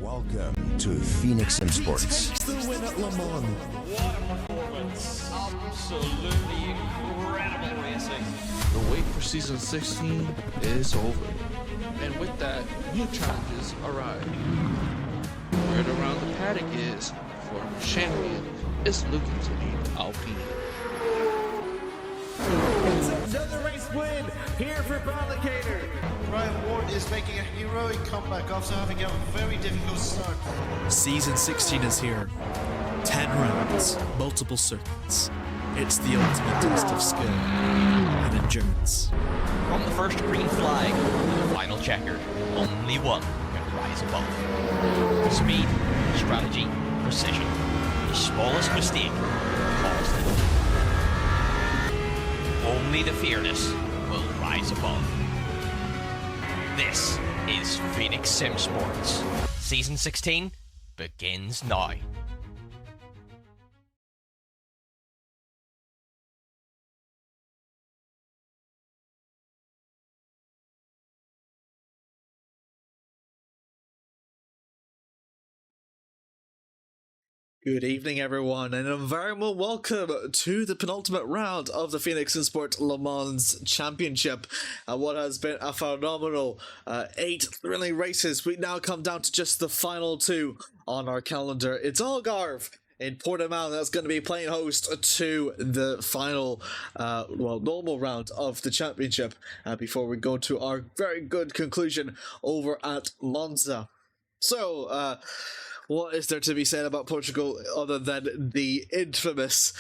Welcome to Phoenix Sim Sports. Takes the win at Le Mans. What a performance. Absolutely incredible racing. The wait for season 16 is over. And with that, new challenges arrive. Where the round the paddock is, former champion is looking to lead Alpine. It's another race win here for Ballicator. Ryan Ward is making a heroic comeback after having a very difficult start. Season 16 is here. 10 rounds, multiple circuits. It's the ultimate test of skill and endurance. From the first green flag to the final checker, only one can rise above. Speed, strategy, precision. The smallest mistake caused it. Only the fearless will rise above. This is Phoenix Sim Sports. Season 16 begins now. Good evening, everyone, and a very warm welcome to the penultimate round of the Phoenix Sim Sport Le Mans Championship. What has been a phenomenal 8 thrilling races. We now come down to just the final 2 on our calendar. It's Algarve in Portimao that's going to be playing host to the final, normal round of the championship before we go to our very good conclusion over at Monza. So, what is there to be said about Portugal other than the infamous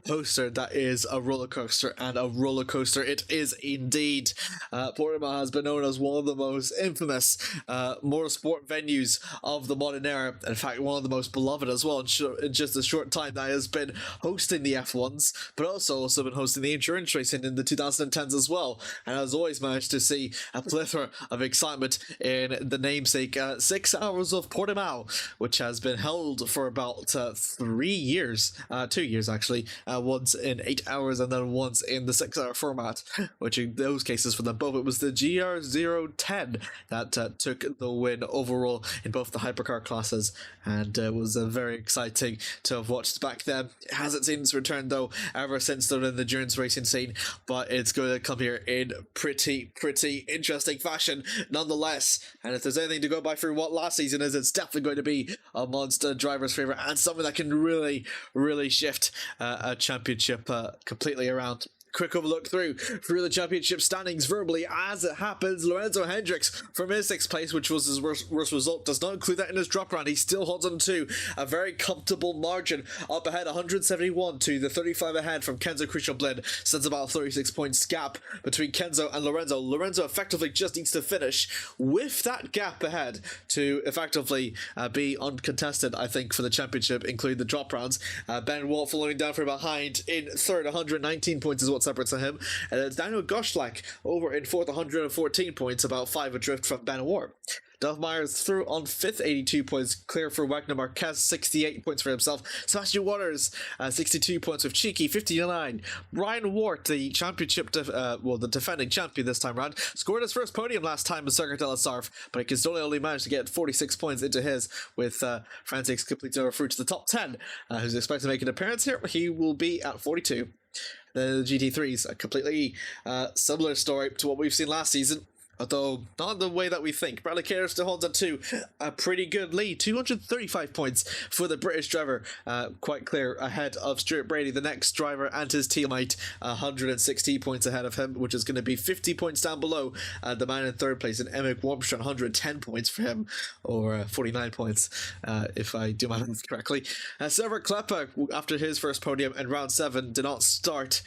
poster that is a roller coaster, and a roller coaster it is indeed. Portimao has been known as one of the most infamous motorsport venues of the modern era. In fact, one of the most beloved as well in just a short time that has been hosting the F1s, but also been hosting the endurance racing in the 2010s as well, and has always managed to see a plethora of excitement in the namesake 6 hours of Portimao, which has been held for about 3 years, 2 years actually, once in 8 hours and then once in the 6-hour format, which in those cases for them both, it was the GR010 that took the win overall in both the hypercar classes, and it was very exciting to have watched back then. It hasn't seen its return though ever since they're in the endurance racing scene, but it's going to come here in pretty interesting fashion nonetheless. And if there's anything to go by for what last season is, it's definitely going to be a monster driver's favorite, and something that can really shift a championship completely around. Quick overlook through the championship standings verbally as it happens. Lorenzo Hendricks from his 6th place, which was his worst result, does not include that in his drop round. He still holds on to a very comfortable margin up ahead, 171 to the 35 ahead from Kenzo Krishnoblin. Sends about 36 points gap between Kenzo and Lorenzo. Lorenzo effectively just needs to finish with that gap ahead to effectively be uncontested, I think, for the championship, including the drop rounds. Ben Watt following down from behind in 3rd, 119 points is what separates him, and it's Daniel Goschlak over in 4th, 114 points, about 5 adrift from Ben Ward. Duff Myers through on 5th, 82 points, clear for Wagner Marquez, 68 points for himself. Sebastian Waters, 62 points with Cheeky, 59. Brian Ward, the championship, the defending champion this time round, scored his first podium last time in Circuit de la Sarf, but he can still only manage to get 46 points into his, with Francis completing over through to the top 10. Who's expected to make an appearance here? He will be at 42. The GT3s, a completely similar story to what we've seen last season, although not in the way that we think. Bradley Kerr still holds on to a pretty good lead, 235 points for the British driver, quite clear ahead of Stuart Brady, the next driver, and his teammate, 160 points ahead of him, which is going to be 50 points down below the man in 3rd place, and Emmick Wormstrand, 110 points for him, or 49 points, if I do my math correctly. Silver Klepper, after his first podium in round 7, did not start,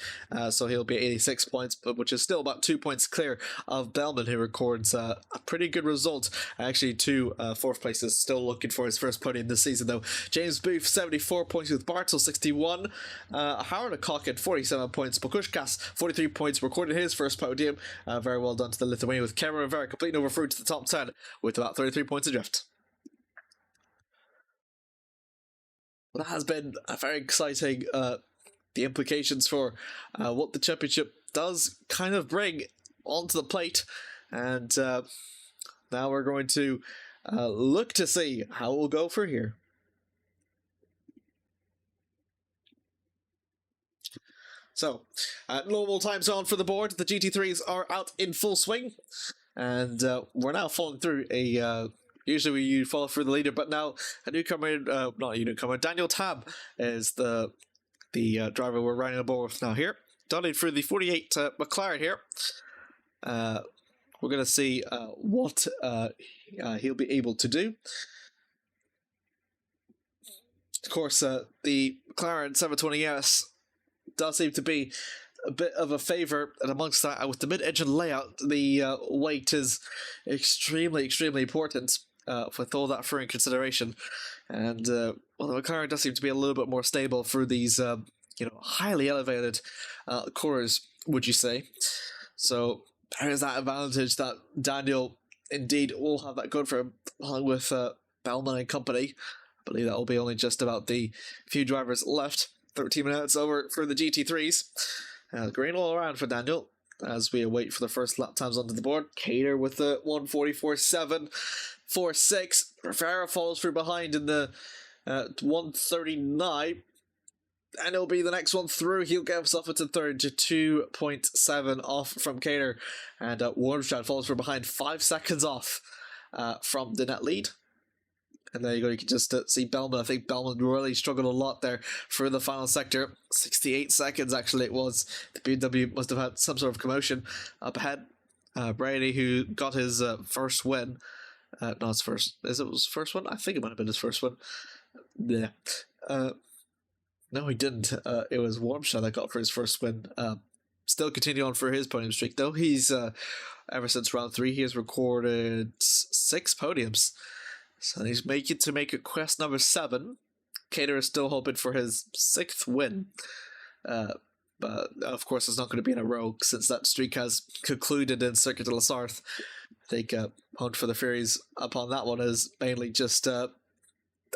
so he'll be 86 points, but which is still about 2 points clear of Bellman, who records a pretty good result. Actually, 2 4th places, still looking for his first podium this season though. James Booth, 74 points with Bartel, 61. Howard Acock, 47 points. Pokushkas, 43 points, recorded his first podium. Very well done to the Lithuanian, with Cameron Rivera completing over through to the top 10 with about 33 points adrift. Well, that has been a very exciting the implications for what the championship does kind of bring onto the plate. And now we're going to look to see how we'll go for here. So, normal time zone for the board. The GT3s are out in full swing, and we're now falling through a. Usually you follow through the leader, but now a newcomer, not a newcomer, Daniel Tab is the driver we're riding aboard with now here. Donning through the 48 McLaren here. We're going to see what he'll be able to do. Of course, the McLaren 720S does seem to be a bit of a favour, and amongst that, with the mid-engine layout, the weight is extremely important with all that for in consideration. And well, the McLaren does seem to be a little bit more stable through these highly elevated corners, would you say? So there is that advantage that Daniel indeed will have that good for him, along with Bellman and company. I believe that will be only just about the few drivers left. 13 minutes over for the GT3s. Green all around for Daniel as we await for the first lap times onto the board. Cater with the 1:44.746. Rivera follows through behind in the 1:39. And it'll be the next one through. He'll get himself into third to 2.7 off from Cater. And Warmstrad follows from behind 5 seconds off from the net lead. And there you go, you can just see Bellman. I think Bellman really struggled a lot there for the final sector. 68 seconds, actually, it was. The BMW must have had some sort of commotion up ahead. Brady, who got his first win. Not his first. Is it his first one? I think it might have been his first one. Yeah. No, he didn't. It was Warmshot that got for his first win. Still continue on for his podium streak, though. He's, ever since round 3, he has recorded 6 podiums. So he's making to make it quest number 7. Cater is still hoping for his 6th win. But of course it's not going to be in a row since that streak has concluded in Circuit de la Sarthe. I think Hunt for the Furies upon that one is mainly just, I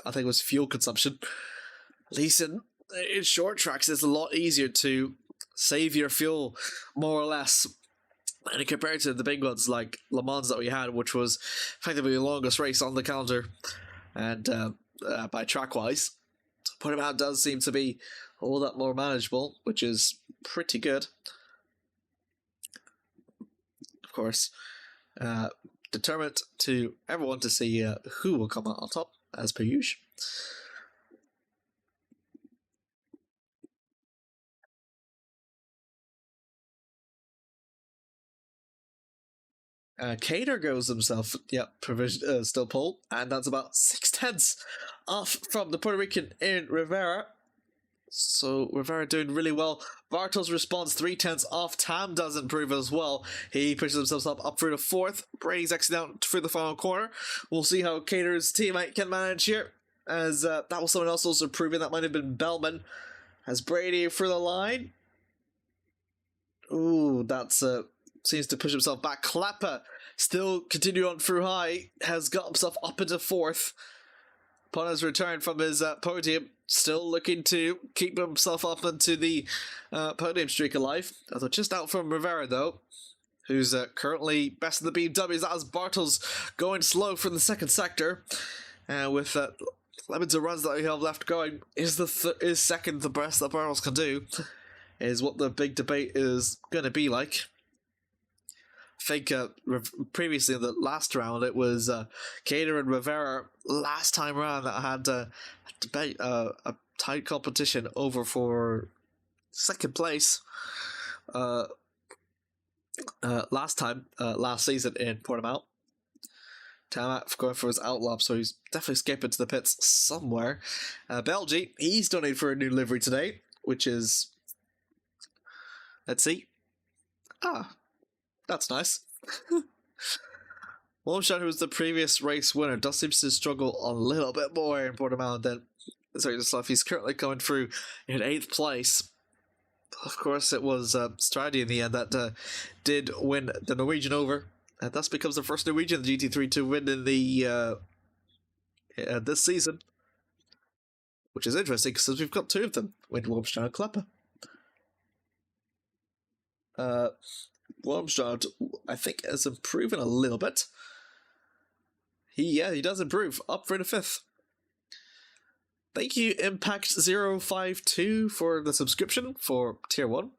think it was fuel consumption. At least in short tracks it's a lot easier to save your fuel, more or less. And compared to the big ones like Le Mans that we had, which was effectively the longest race on the calendar, and by track-wise, Portimao does seem to be all that more manageable, which is pretty good. Of course, determined to everyone to see who will come out on top, as per usual. Cater goes himself, still pole, and that's about 6/10 off from the Puerto Rican in Rivera. So Rivera doing really well. Bartels responds 3/10 off. Tam does improve as well. He pushes himself up through the 4th. Brady's exiting out through the final corner. We'll see how Cater's teammate can manage here, as that was someone else also proving. That might have been Bellman. Has Brady for the line. Ooh, that's seems to push himself back. Clapper still continuing on through high, has got himself up into 4th. Upon his return from his podium, still looking to keep himself up into the podium streak alive. Although just out from Rivera though, who's currently best of the BMWs. That is Bartels going slow from the 2nd sector. With lemons and runs that we have left going, is second the best that Bartels can do? Is what the big debate is going to be like. I think previously in the last round it was Cater and Rivera last time around that had a debate, a tight competition over for 2nd place last season in Portimao. Tamak going for his outlap, so he's definitely escaping to the pits somewhere. Belgi, he's donated for a new livery today, which is, let's see. That's nice. Warmshot, who was the previous race winner, does seem to struggle a little bit more in Portimao than stuff. He's currently coming through in 8th place. Of course, it was Stradi in the end that did win the Norwegian over, and thus becomes the first Norwegian in the GT3 to win in the this season, which is interesting because we've got 2 of them, with Warmshot and Klepper. Warmstrad, I think, has improved a little bit. He does improve. Up for the 5th. Thank you, Impact052, for the subscription for Tier 1.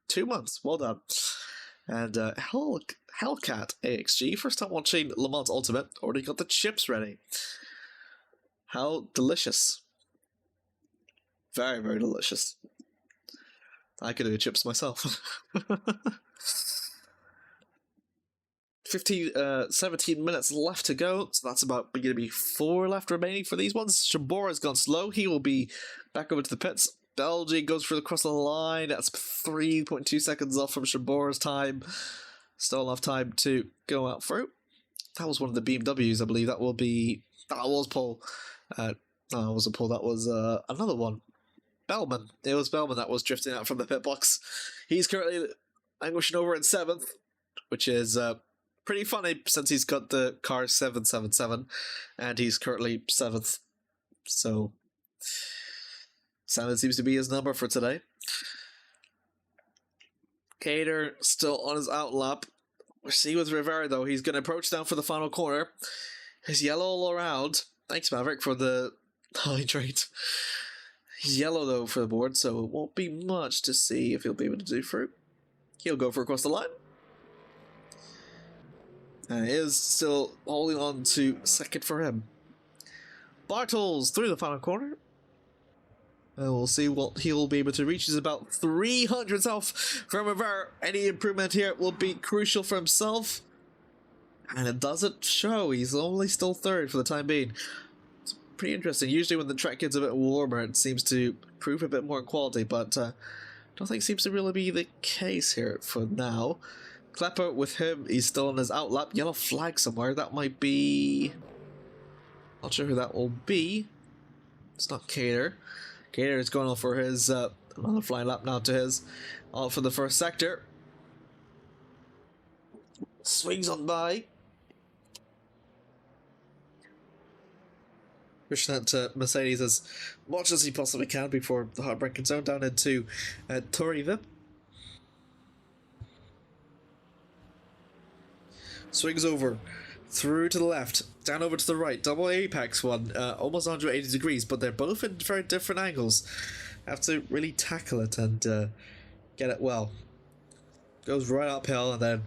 2 months. Well done. And Hellcat AXG, first time watching Le Mans Ultimate, already got the chips ready. How delicious. Very, very delicious. I could do chips myself. 17 minutes left to go, so that's about going to be 4 left remaining for these ones. Shabor has gone slow. He will be back over to the pits. Belgium goes for the cross the line. That's 3.2 seconds off from Shabor's time. Still enough time to go out through. That was one of the BMWs, I believe. That was Paul. No, it wasn't Paul. That was another one. Bellman. It was Bellman that was drifting out from the pit box. He's currently languishing over in 7th, which is pretty funny since he's got the car 777 and he's currently 7th. So 7 seems to be his number for today. Cater still on his outlap. We'll see with Rivera though. He's going to approach down for the final corner. He's yellow all around. Thanks, Maverick, for the hydrate. He's yellow though for the board, so it won't be much to see if he'll be able to do through. He'll go for across the line. And he is still holding on to 2nd for him. Bartels through the final corner. And we'll see what he'll be able to reach. Is about 300 south from Rivera. Any improvement here will be crucial for himself. And it doesn't show. He's only still 3rd for the time being. It's pretty interesting. Usually when the track gets a bit warmer, it seems to improve a bit more in quality. But I don't think it seems to really be the case here for now. Klepper with him, he's still on his outlap. Yellow flag somewhere. That might be... Not sure who that will be. It's not Cater. Cater is going off for his another flying lap now to his. Off for the first sector. Swings on by. Pushing that to Mercedes as much as he possibly can before the heartbreaking zone down into Torriva. Swings over, through to the left, down over to the right, double apex one, almost 180 degrees, but they're both in very different angles. Have to really tackle it and get it well. Goes right uphill, and then,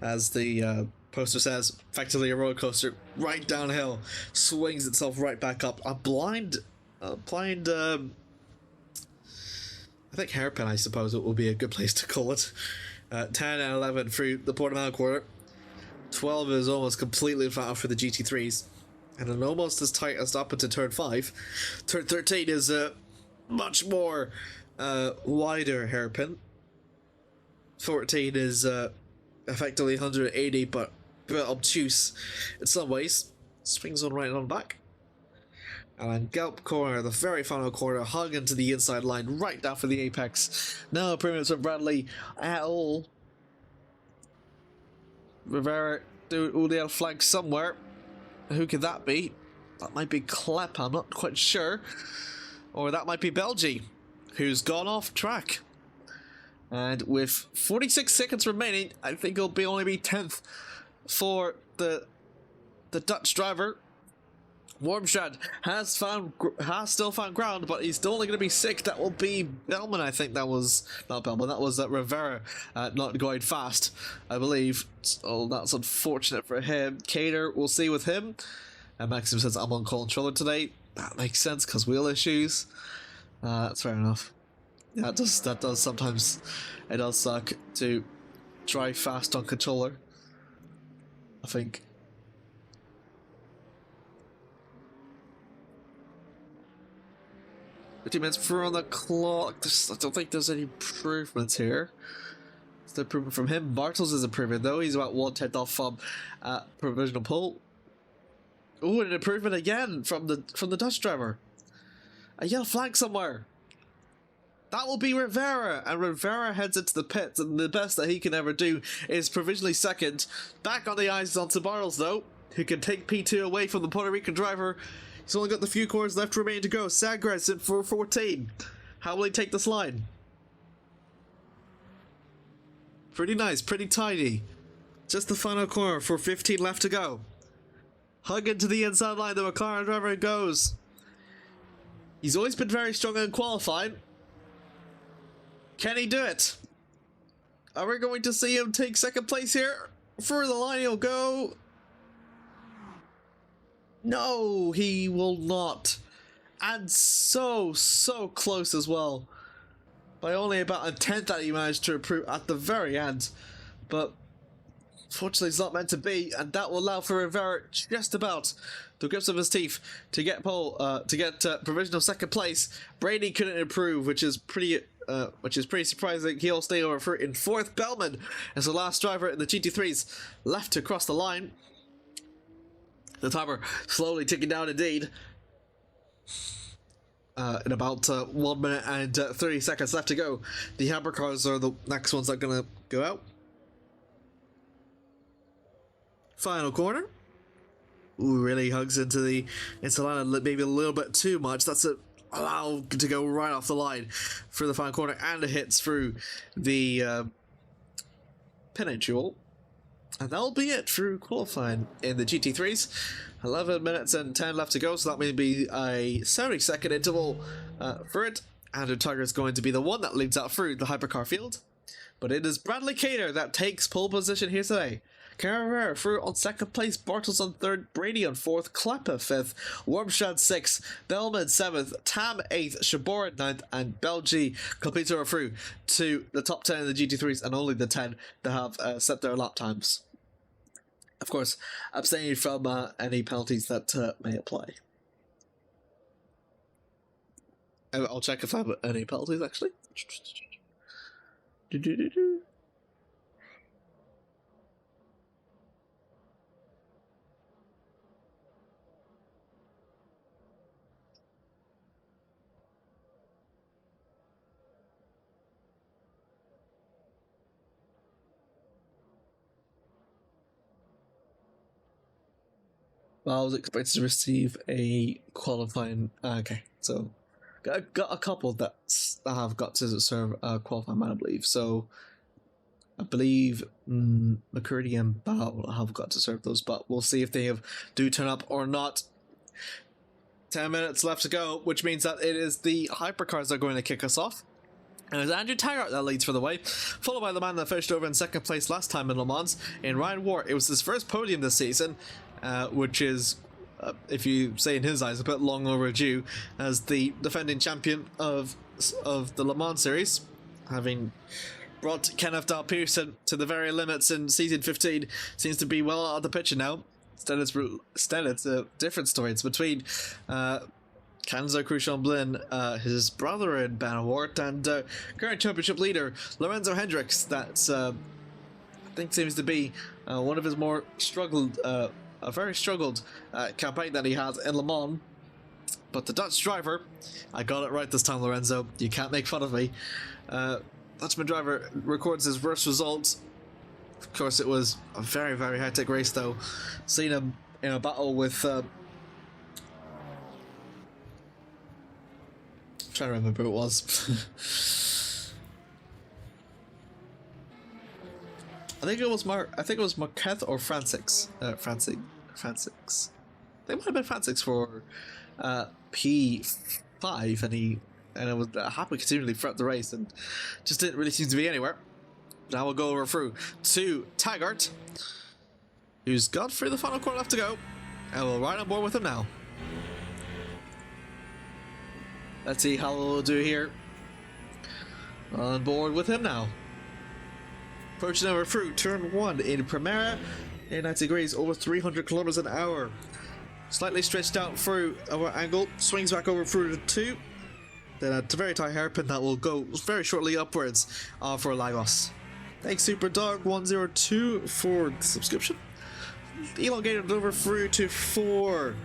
as the poster says, effectively a roller coaster, right downhill, swings itself right back up. A blind, I think hairpin, I suppose it will be a good place to call it. 10 and 11 through the Portimao quarter. 12 is almost completely flat out for the GT3s, and then almost as tight as up into turn 5. Turn 13 is a much more wider hairpin. 14 is effectively 180, but a bit obtuse in some ways. Swings on right and on back. And then Galp corner, the very final corner, hung into the inside line, right down for the apex. No improvements from Bradley at all. Rivera do UDL flag somewhere. Who could that be? That might be Klepp, I'm not quite sure. Or that might be Belgi, who's gone off track. And with 46 seconds remaining, I think it'll only be 10th for the Dutch driver. Wormstrad has still found ground, but he's still only going to be 6th. That will be Bellman, I think. That was not Bellman, that was Rivera not going fast, I believe. So that's unfortunate for him. Cater, we'll see with him. And Maxim says, I'm on controller today. That makes sense, because wheel issues. That's fair enough. Yeah, that does sometimes, it does suck to drive fast on controller, I think. 50 minutes through on the clock. I don't think there's any improvements here. It's the improvement from him. Bartels is improving though. He's about 1/10 off from provisional pole. Oh, an improvement again from the Dutch driver. A yellow flag somewhere. That will be Rivera, and Rivera heads into the pits, and the best that he can ever do is provisionally 2nd. Back on the eyes onto Bartels though, who can take P2 away from the Puerto Rican driver. He's only got the few corners left remaining to go. Sagres in for 14. How will he take this line? Pretty nice, pretty tidy. Just the final corner for 15 left to go. hug into the inside line. The McLaren driver goes. He's always been very strong in qualifying. Can he do it? Are we going to see him take second place here? For the line he'll go. No, he will not. And so close as well. By only about a tenth that he managed to improve at the very end. But fortunately it's not meant to be, and that will allow for Rivera just about the grips of his teeth to get provisional second place. Brady couldn't improve, which is pretty surprising. He'll stay over for in fourth. Bellman is the last driver in the GT3s left to cross the line. The timer slowly ticking down indeed. In about 1 minute and 30 seconds left to go. The hypercars are the next ones that are going to go out. Final corner. Ooh, really hugs into the line maybe a little bit too much. That's allowed to go right off the line for the final corner, and it hits through the peninsula. And that'll be it through qualifying in the GT3s. 11 minutes and 10 left to go, so that may be a 70-second interval for it. Andrew Tiger is going to be the one that leads out through the hypercar field. But it is Bradley Cater that takes pole position here today. Carrera through on second place, Bartels on third, Brady on fourth, Kleppa fifth, Wormshad sixth, Bellman seventh, Tam eighth, Shabor ninth, and Belgi completes over through to the top 10 in the GT3s, and only the 10 that have set their lap times. Of course, abstaining from any penalties that may apply. I'll check if I have any penalties actually. Well, I was expected to receive a qualifying. Okay, so got a couple that have got to serve a qualifying man, I believe. So I believe McCurdy and Bao have got to serve those, but we'll see if they do turn up or not. 10 minutes left to go, which means that it is the hypercars that are going to kick us off. And it's Andrew Taggart that leads for the way, followed by the man that finished over in second place last time in Le Mans, in Ryan Ward. It was his first podium this season, which is, if you say in his eyes, a bit long overdue, as the defending champion of the Le Mans series, having brought Kenneth Dahl Pearson to the very limits in season 15, seems to be well out of the picture now. Instead, it's a different story. It's between Kanzo Cruchamblin, his brother in Ben Award, and current championship leader Lorenzo Hendricks. That's I think seems to be one of his more very struggled campaign that he had in Le Mans. But the Dutch driver, I got it right this time, Lorenzo. You can't make fun of me. Dutchman driver records his worst result. Of course, it was a very, very hectic race, though. Seen him in a battle with. Trying to remember who it was. I think it was Marquez or Francix. Francix. They might have been Francix for P5, and it was happy continually throughout the race, and just didn't really seem to be anywhere. Now we'll go over through to Taggart, who's got through the final corner left to go, and we'll ride on board with him now. Let's see how we'll do here. On board with him now. Approaching over through turn 1 in Primera, in 90 degrees, over 300 kilometers an hour. Slightly stretched out through our angle, swings back over through to 2. Then a very tight hairpin that will go very shortly upwards for Lagos. Thanks Super Dog 102 for the subscription. Elongated over through to 4.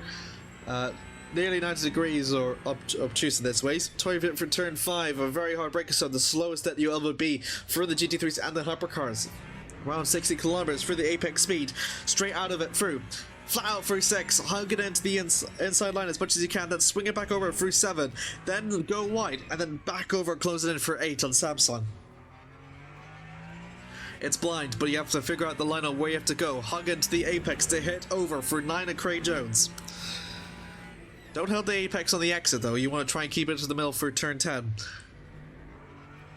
Nearly 90 degrees or obtuse in this way. 20 for turn 5, a very hard breaker, so the slowest that you'll ever be for the GT3s and the hypercars. Around 60 kilometers for the apex speed, straight out of it through. Flat out through 6, hug it into the inside line as much as you can, then swing it back over through 7, then go wide, and then back over, close it in for 8 on Samsung. It's blind, but you have to figure out the line on where you have to go. Hug into the apex to hit over for 9 of Craig Jones. Don't hug the apex on the exit though, you want to try and keep it to the middle for turn 10.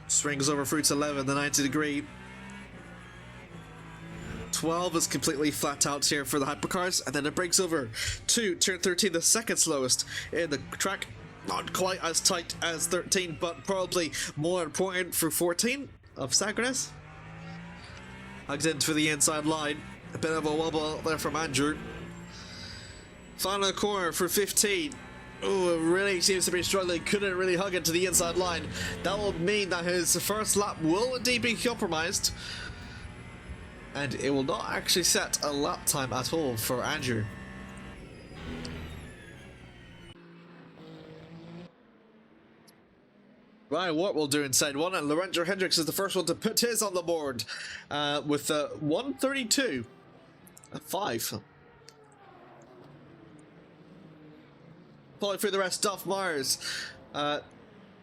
Swings over through to 11, the 90 degree. 12 is completely flat out here for the hypercars, and then it breaks over to turn 13, the second slowest in the track. Not quite as tight as 13, but probably more important for 14 of Sagres. Hugs in for the inside line. A bit of a wobble there from Andrew. Final corner for 15. Oh, it really seems to be struggling. Couldn't really hug into the inside line. That will mean that his first lap will indeed be compromised. And it will not actually set a lap time at all for Andrew. Ryan Wart will do inside one, and Lorenzo Hendricks is the first one to put his on the board with 132.5. Following through the rest, Duff Myers.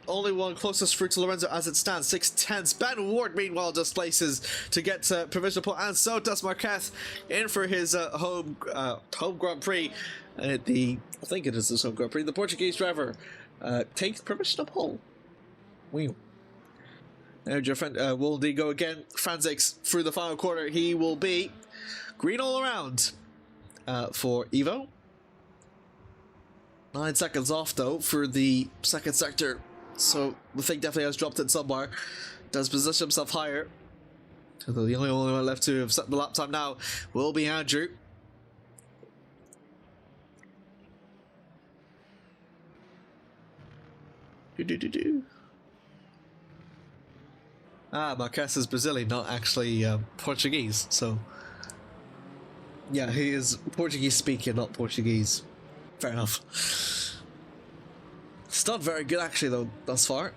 Only one closest through to Lorenzo as it stands, 6/10. Ben Ward, meanwhile, displaces to get provisional pole, and so does Marquez in for his home Grand Prix. I think it is his home Grand Prix. The Portuguese driver takes provisional pole. Wheel. There's your friend will indeed go again. Franzix through the final quarter. He will be green all around for Evo. 9 seconds off though for the second sector. So the thing definitely has dropped it somewhere. Does position himself higher. Although the only one left to have set the lap time now will be Andrew. Marquez is Brazilian, not actually Portuguese, so yeah, he is Portuguese speaking, not Portuguese. Fair enough. It's not very good actually though, thus far.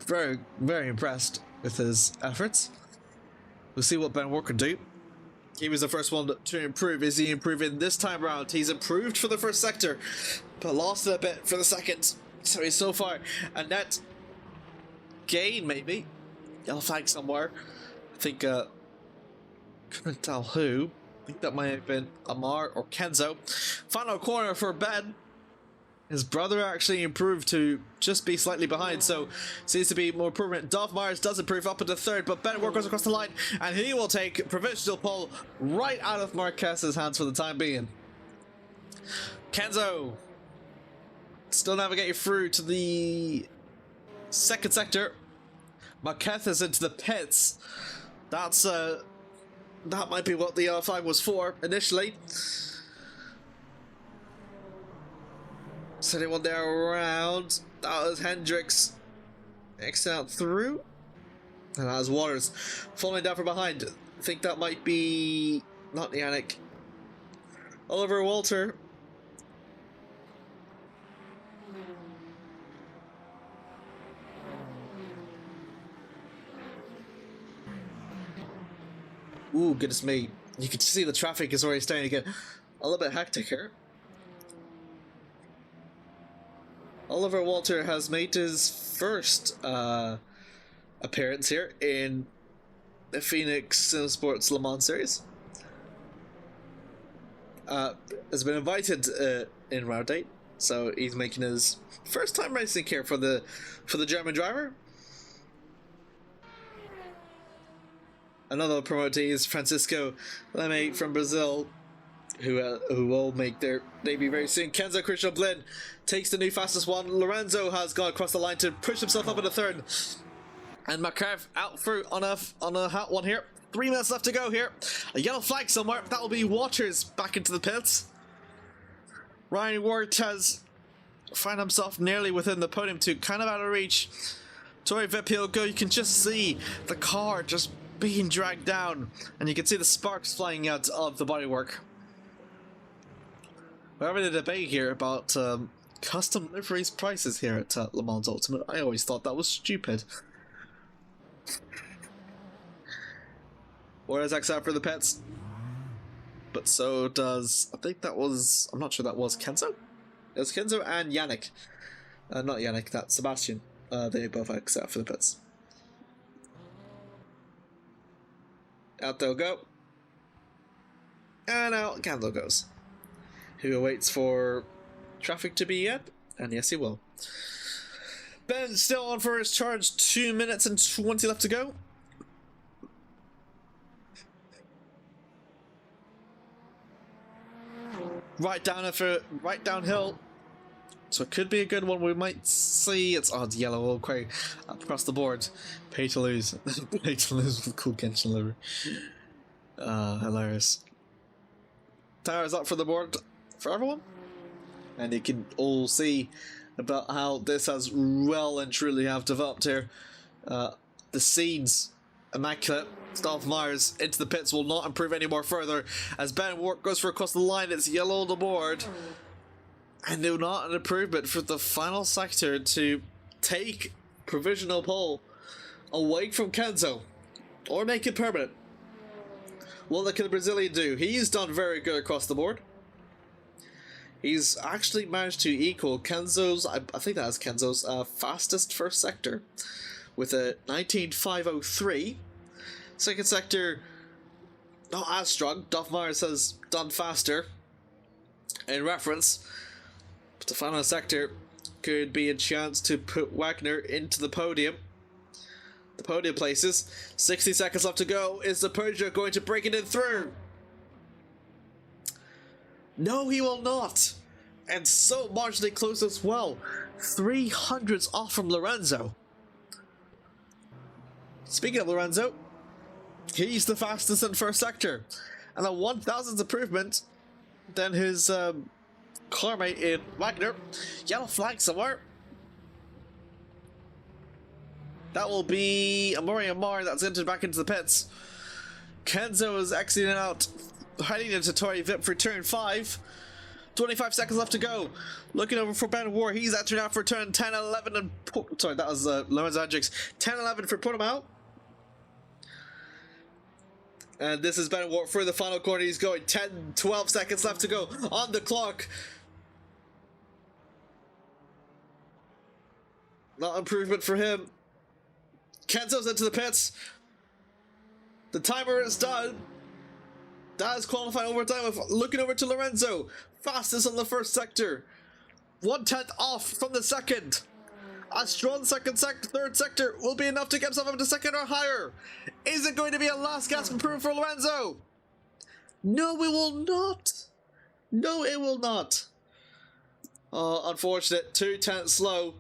Very, very impressed with his efforts. We'll see what Ben Ward can do. He was the first one to improve. Is he improving this time around? He's improved for the first sector, but lost it a bit for the second. So he's so far a net gain maybe. Yellow flag somewhere. I think couldn't tell who. I think that might have been Amar or Kenzo. Final corner for Ben. His brother actually improved to just be slightly behind, so seems to be more improvement. Dolph Myers does improve up into third, but Ben Ward goes across the line, and he will take provisional pole right out of Marquez's hands for the time being. Kenzo still navigating through to the second sector. Marquez is into the pits. That's that might be what the yellow flag was for initially. Sending one there around. That was Hendricks. Next out through. And that was Waters falling down from behind. I think that might be not Yannick. Oliver Walter. Ooh, goodness me. You can see the traffic is already starting to get a little bit hectic here. Oliver Walter has made his first appearance here in the Phoenix Sim Sports Le Mans Series. Has been invited in round 8, so he's making his first time racing here for the German driver. Another promotee is Francisco Leme from Brazil, who will make their debut very soon. Kenzo Christian Blin takes the new fastest one. Lorenzo has gone across the line to push himself up in the third. And Makarov out through on a hot one here. 3 minutes left to go here. A yellow flag somewhere. That will be Waters back into the pits. Ryan Ward has found himself nearly within the podium too, kind of out of reach. Tori Vipil go. You can just see the car just being dragged down, and you can see the sparks flying out of the bodywork. We're having a debate here about custom liveries prices here at Le Mans Ultimate. I always thought that was stupid. Whereas X out for the pets, but so does, I think that was, I'm not sure that was Kenzo? It was Kenzo and Yannick. Not Yannick, that's Sebastian. They both X out for the pets. Out they'll go. And out Candle goes. Who awaits for traffic to be in? And yes, he will. Ben still on for his charge. 2 minutes and 20 left to go. Right downhill. So it could be a good one. We might see it's yellow okay across the board. Pay to lose. Pay to lose with cool Genshin liver. Hilarious. Tires up for the board for everyone. And you can all see about how this has well and truly have developed here. The scenes immaculate. Dolph Myers into the pits will not improve any more further as Ben Wart goes for across the line. It's yellow on the board. And no, not an improvement for the final sector to take provisional pole away from Kenzo or make it permanent. What can the Brazilian do? He's done very good across the board. He's actually managed to equal Kenzo's, I think that is Kenzo's fastest first sector with a 19.503. Second sector, not as strong. Dolph Myers has done faster in reference. But the final sector could be a chance to put Wagner into the podium. The podium places. 60 seconds left to go. Is the Peugeot going to break it in through? No, he will not. And so marginally close as well. 300s off from Lorenzo. Speaking of Lorenzo, he's the fastest in first sector. And a 1,000th improvement than his carmate in Wagner. Yellow flag somewhere. That will be Amori Amar that's entered back into the pits. Kenzo is exiting out, heading into Tori Vip for turn 5. 25 seconds left to go. Looking over for Ben War. He's entering out for turn 10, 11, and... Sorry, that was Lorenzo Hendricks. 10, 11 for Portimao. And this is Ben War for the final corner. He's going 10, 12 seconds left to go on the clock. Not improvement for him. Kenzo's into the pits. The timer is done. That is qualifying overtime. Looking over to Lorenzo. Fastest on the first sector. 1/10 off from the second. A strong third sector will be enough to get himself up to second or higher. Is it going to be a last gasp improvement for Lorenzo? No, it will not. No, it will not. Unfortunate. 2/10 slow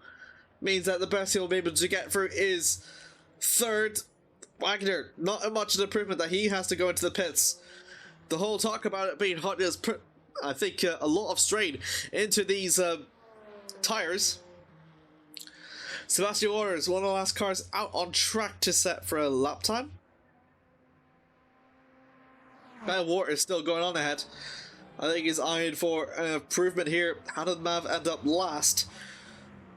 means that the best he'll be able to get through is third. Wagner, not much of an improvement that he has to go into the pits. The whole talk about it being hot has put, I think, a lot of strain into these tires. Sebastian Waters, one of the last cars out on track to set for a lap time. Ben Wart is still going on ahead. I think he's eyeing for an improvement here. How did Mav end up last?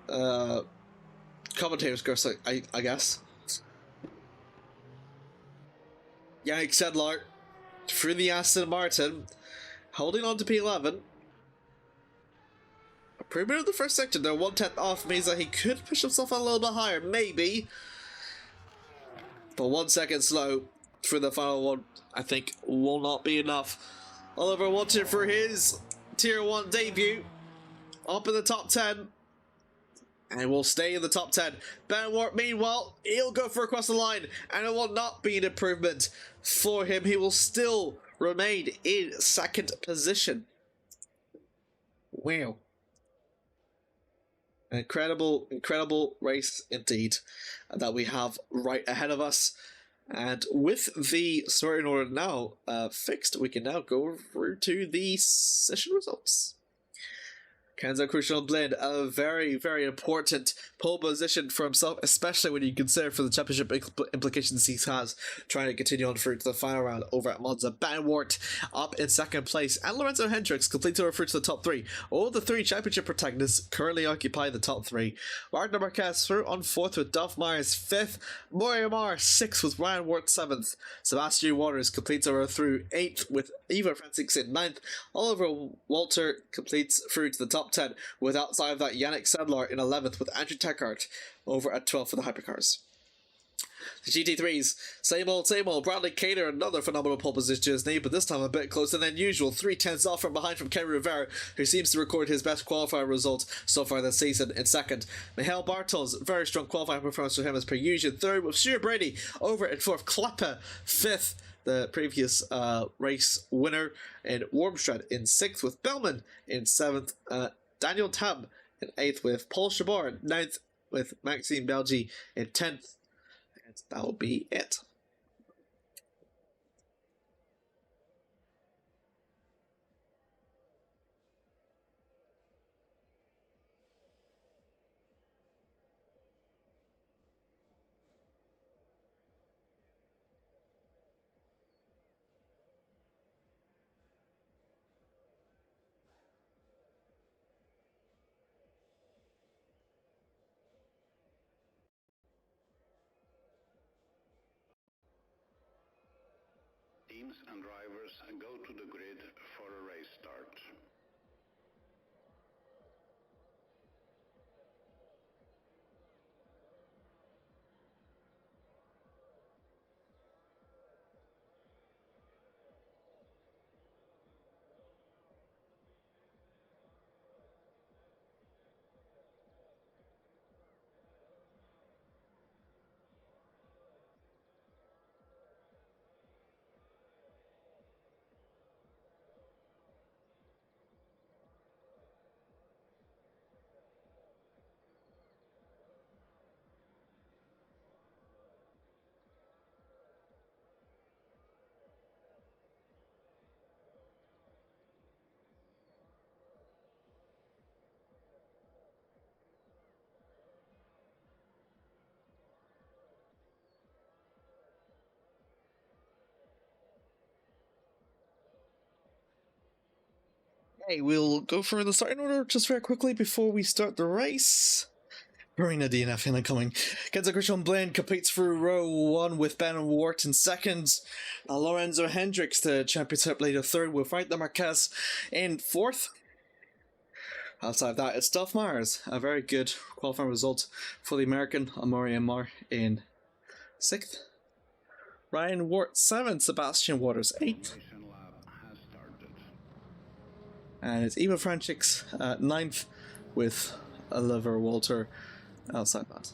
Commentator's curse, I guess. Yannick Sedlar through the Aston Martin, holding on to P11. Improvement of the first sector, though. 1/10 off means that he could push himself a little bit higher, maybe. But 1 second slow for the final one, I think, will not be enough. Oliver wanted for his Tier 1 debut, up in the top 10. And will stay in the top 10. Ben Wart, meanwhile, he'll go for across the line, and it will not be an improvement for him. He will still remain in second position. Wow. An incredible, incredible race indeed that we have right ahead of us. And with the starting order now fixed, we can now go through to the session results. Kenzo Crucial Blend, a very, very important pole position for himself, especially when you consider for the championship implications he has trying to continue on through to the final round over at Monza. Ben Wart up in second place, and Lorenzo Hendricks completes over through to the top 3. All the 3 championship protagonists currently occupy the top 3. Wagner Marquez through on 4th with Dolph Myers 5th, Moriamar 6th with Ryan Wart 7th, Sebastian Waters completes over through 8th with Eva Francis in 9th, Oliver Walter completes through to the top 10, with outside of that Yannick Sedlar in 11th with Andrew Techart over at 12th for the hypercars. GT3s, same old, same old. Bradley Cater, another phenomenal pole position to his name, but this time a bit closer than usual. 3/10 off from behind from Ken Rivera, who seems to record his best qualifying result so far this season in second. Michael Bartels, very strong qualifying performance for him as per usual. Third with Stuart Brady over at fourth. Kleppe, fifth, the previous race winner, and Wormstrad in sixth with Bellman in seventh. Daniel Tam in eighth with Paul Chabot, ninth with Maxime Belgi in 10th. And that will be it. Teams and drivers go to the grid for a race start. Okay, we'll go for the starting order just very quickly before we start the race. Marina DNF incoming. Kenzo Christian Blaine competes through row 1 with Ben Wart in second. Lorenzo Hendricks, the championship leader, third with Frank Marquez in fourth. Outside of that, it's Duff Myers, a very good qualifying result for the American. Amori Amar in sixth. Ryan Wart seventh. Sebastian Waters eighth. And it's Eva Franchix ninth with Oliver Walter outside that.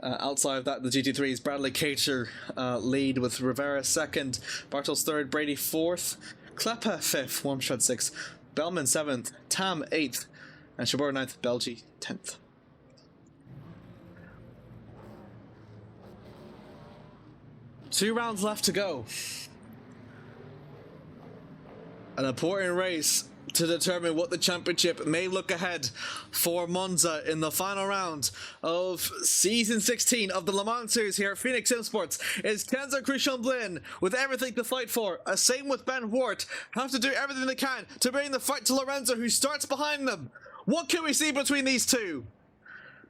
Outside of that, the GT3s, Bradley Cater lead with Rivera second, Bartels third, Brady fourth, Kleppe fifth, Wormstrad sixth, Bellman seventh, Tam eighth, and Chabot ninth, Belgi 10th. Two rounds left to go. An important race to determine what the championship may look ahead for Monza in the final round of season 16 of the Le Mans series here at Phoenix Sim Sports. Is Kenzo Christian Blaine with everything to fight for. Same with Ben Wart. Have to do everything they can to bring the fight to Lorenzo, who starts behind them. What can we see between these two?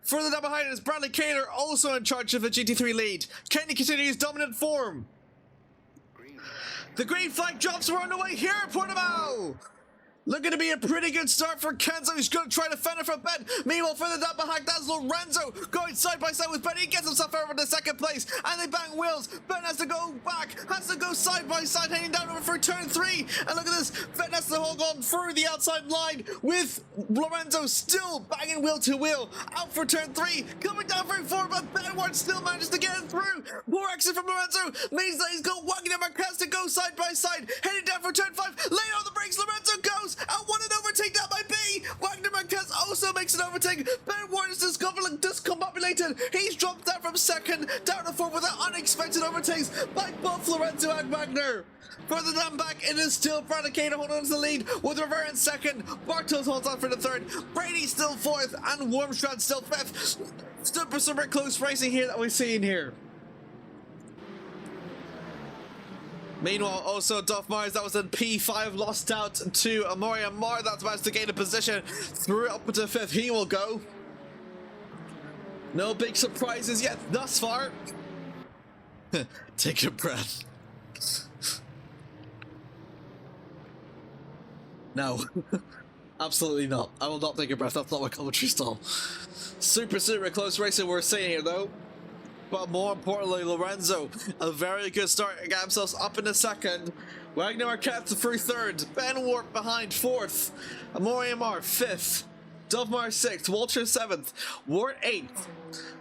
Further down behind is Bradley Cater, also in charge of the GT3 lead. Can he continue his dominant form? The green flag drops. We're on the way here at Portimao. Looking to be a pretty good start for Kenzo. He's going to try to fend it from Ben. Meanwhile, further down behind, that's Lorenzo going side by side with Ben. He gets himself over to second place, and they bang wheels. Ben has to go back, has to go side by side, heading down over for turn 3. And look at this. Ben has to hold on through the outside line with Lorenzo still banging wheel to wheel. Out for turn 3, coming down very forward, but Ben Ward still manages to get it through. More exit from Lorenzo means that he's got Wagon and Marquez to go side by side, heading down for turn 5. Laying on the brakes, Lorenzo goes. And what an overtake that might be! Wagner Marquez also makes an overtake. Ben Ward is discombobulated. He's dropped down from second down to fourth with an unexpected overtakes by both Lorenzo and Wagner. Further down back, it is still Bradley Cater holding on to the lead with Rivera in second. Bartels holds on for the third. Brady still fourth, and Wormstrad still fifth. Super close racing here that we're seeing here. Meanwhile, also Duff Myers, that was in P5, lost out to Amori Amar. That's managed to gain a position through up to fifth. He will go. No big surprises yet thus far. Take a breath. No, absolutely not. I will not take a breath. That's not my commentary style. Super close racing we're seeing here, though. but more importantly, Lorenzo, a very good start, got himself up in the second. Wagner Arquette through third, Ben Warp behind fourth, Amori Amar fifth, Dovmar 6th, Walter 7th, Wart 8th,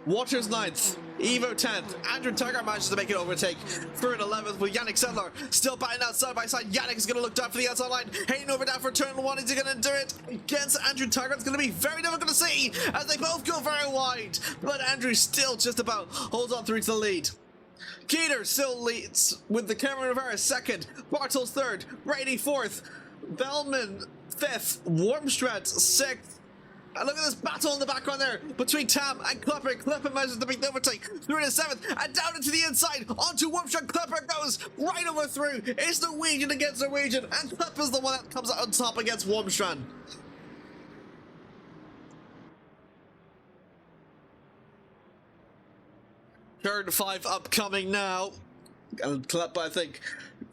Waters 9th, Evo 10th, Andrew Taggart manages to make an overtake through an 11th with Yannick Sedlar still batting out side by side. Yannick is going to look down for the outside line, heading over down for turn 1. Is he going to do it against Andrew Taggart? It's going to be very difficult to see as they both go very wide, but Andrew still just about holds on through to the lead. Keeter still leads with the Cameron Rivera 2nd, Bartels 3rd, Brady 4th, Bellman 5th, Wormstrat 6th. And look at this battle in the background there between Tam and Klepper. Klepper manages to make the overtake through the 7th and down into the inside onto Wormstrat. Klepper goes right over through. It's Norwegian against Norwegian, and Klepper's the one that comes out on top against Wormstrat. Turn 5 upcoming now, and Klepper, I think,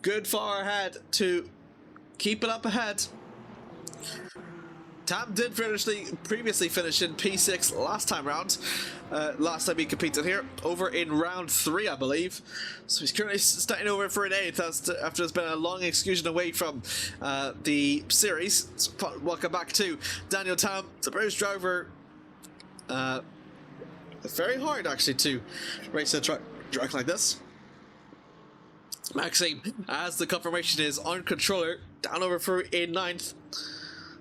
good far ahead to keep it up ahead. Tam did previously finish in P6 last time round. Last time he competed here, over in round 3, I believe. So he's currently starting over for an 8th after it's been a long excursion away from the series. So welcome back to Daniel Tam, the British driver. It's very hard actually to race a track like this. Maxime, as the confirmation is on controller, down over for in 9th.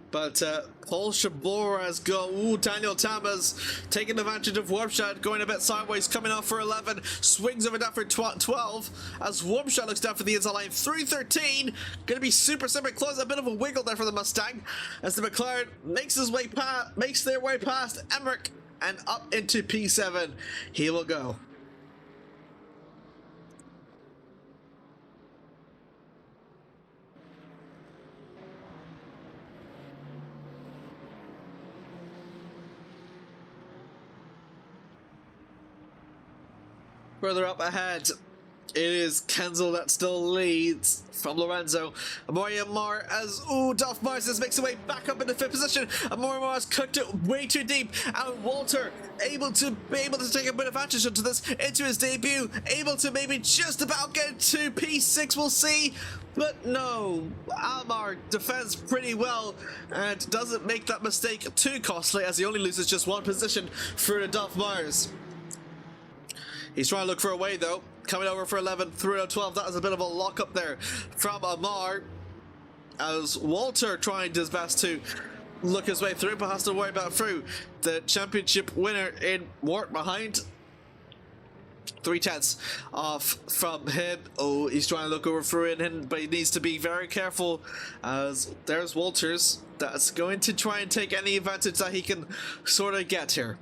But Paul Shabor has gone. Ooh, Daniel Tam has taken advantage of Wormstrat, going a bit sideways, coming off for 11, swings over down for 12, as Wormstrat looks down for the inside line through 13. Going to be super close, a bit of a wiggle there for the Mustang, as the McLaren makes their way past Emmerich and up into P7. He will go. Further up ahead, it is Kenzel that still leads from Lorenzo. Amori Amar as Dolph Mars makes his way back up in the 5th position. Amori Amar has cooked it way too deep, and Walter able to take a bit of advantage into his debut, able to maybe just about get to P6. We'll see. But no, Almar defends pretty well and doesn't make that mistake too costly, as he only loses just 1 position through the Dolph Mars. He's trying to look for a way though, coming over for 11 through 12. That was a bit of a lock up there from Amar, as Walter trying his best to look his way through, but has to worry about through. The championship winner in Wart behind, 3/10 off from him. Oh, he's trying to look over through it, but he needs to be very careful, as there's Walters that's going to try and take any advantage that he can sort of get here.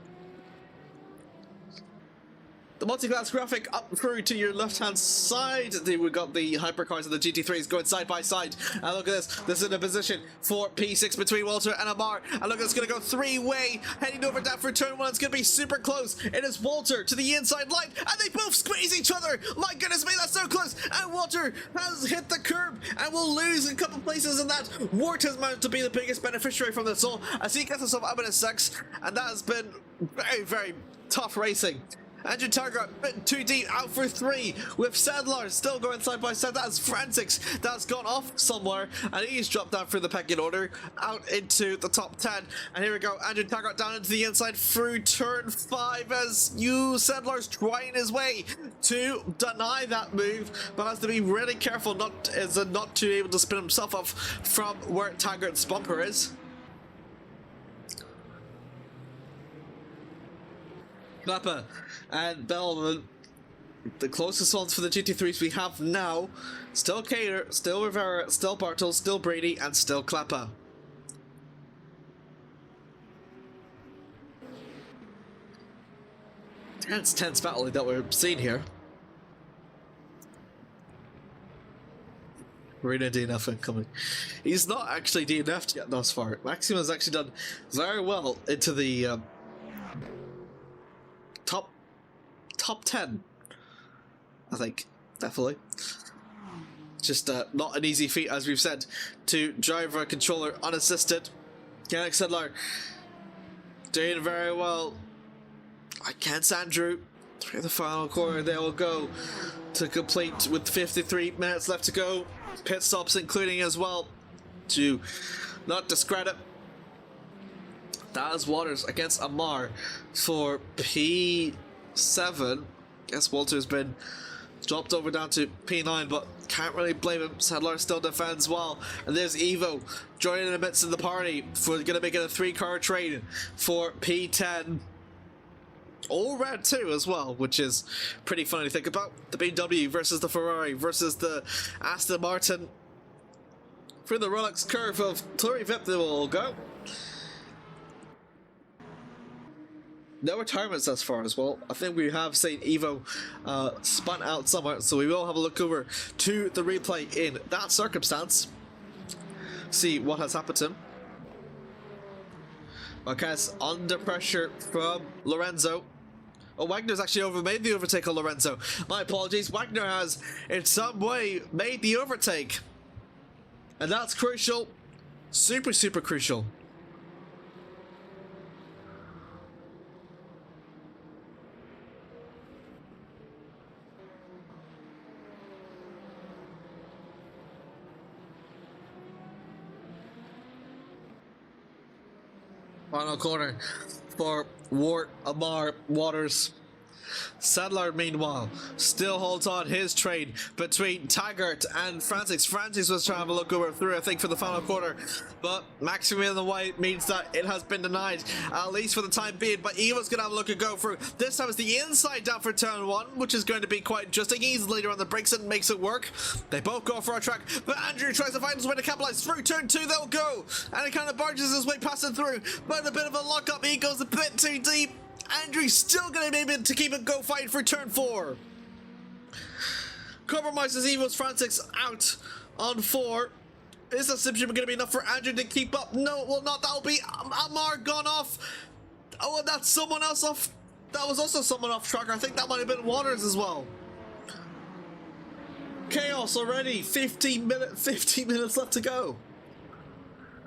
The multi-class graphic up through to your left-hand side. We've got the hypercars and the GT3s going side by side. And look at this. This is in a position for P6 between Walter and Amar. And look, it's going to go 3-way. Heading over down for turn 1. It's going to be super close. It is Walter to the inside line. And they both squeeze each other. My goodness me, that's so close. And Walter has hit the curb and will lose a couple places in that. Wart has managed to be the biggest beneficiary from this all, as he gets himself up in a 6. And that has been very tough racing. Andrew Taggart too deep, out for 3, with Sedlar still going side by side. That's Frantics, that's gone off somewhere, and he's dropped down through the pecking order, out into the top 10. And here we go, Andrew Taggart down into the inside through turn 5, as Sedlar's trying his way to deny that move, but has to be really careful not to be able to spin himself off from where Taggart's bumper is. Klapper and Bellman, the closest ones for the GT3s we have now. Still Cater, still Rivera, still Bartels, still Brady, and still Klapper. Tense battle that we're seeing here. Marina DNF incoming. He's not actually DNF'd yet thus far. Maxime has actually done very well into the top 10, I think, definitely. Just not an easy feat, as we've said, to drive a controller unassisted. Yannick Sedlar doing very well against Andrew. Through the final corner, they will go to complete with 53 minutes left to go. Pit stops including as well to not discredit. That is Waters against Amar for P7. Guess Walter's been dropped over down to P9, but can't really blame him. Sadler still defends well. And there's Evo joining in the midst of the party for going to make it a 3-car trade for P10. All red too as well, which is pretty funny to think about. The BMW versus the Ferrari versus the Aston Martin. Through the Rolex curve of Turi Vip they will all go. No retirements thus far as well. I think we have seen Evo spun out somewhere, so we will have a look over to the replay in that circumstance. See what has happened to him. Okay, it's under pressure from Lorenzo. Oh, Wagner's actually made the overtake on Lorenzo. My apologies. Wagner has, in some way, made the overtake. And that's crucial. Super, super crucial. Final corner for Amar Waters. Sadler, meanwhile, still holds on his trade between Taggart and Francis. Francis was trying to look over through, I think, for the final quarter, but Maximilian the White means that it has been denied, at least for the time being. But Eva's going to have a look and go through. This time it's the inside down for turn 1, which is going to be quite interesting. He's later on the brakes and makes it work. They both go for a track, but Andrew tries to find his way to capitalize. Through turn 2 they'll go, and it kind of barges his way passing through, but a bit of a lock up. He goes a bit too deep. Andrew's still going to be able to keep it go fight for turn 4. Compromises Evo's Francis out on 4. Is that simply going to be enough for Andrew to keep up? No, it will not. That'll be Amar gone off. Oh, and that's someone else off. That was also someone off track. I think that might have been Waters as well. Chaos already. 15 minutes left to go.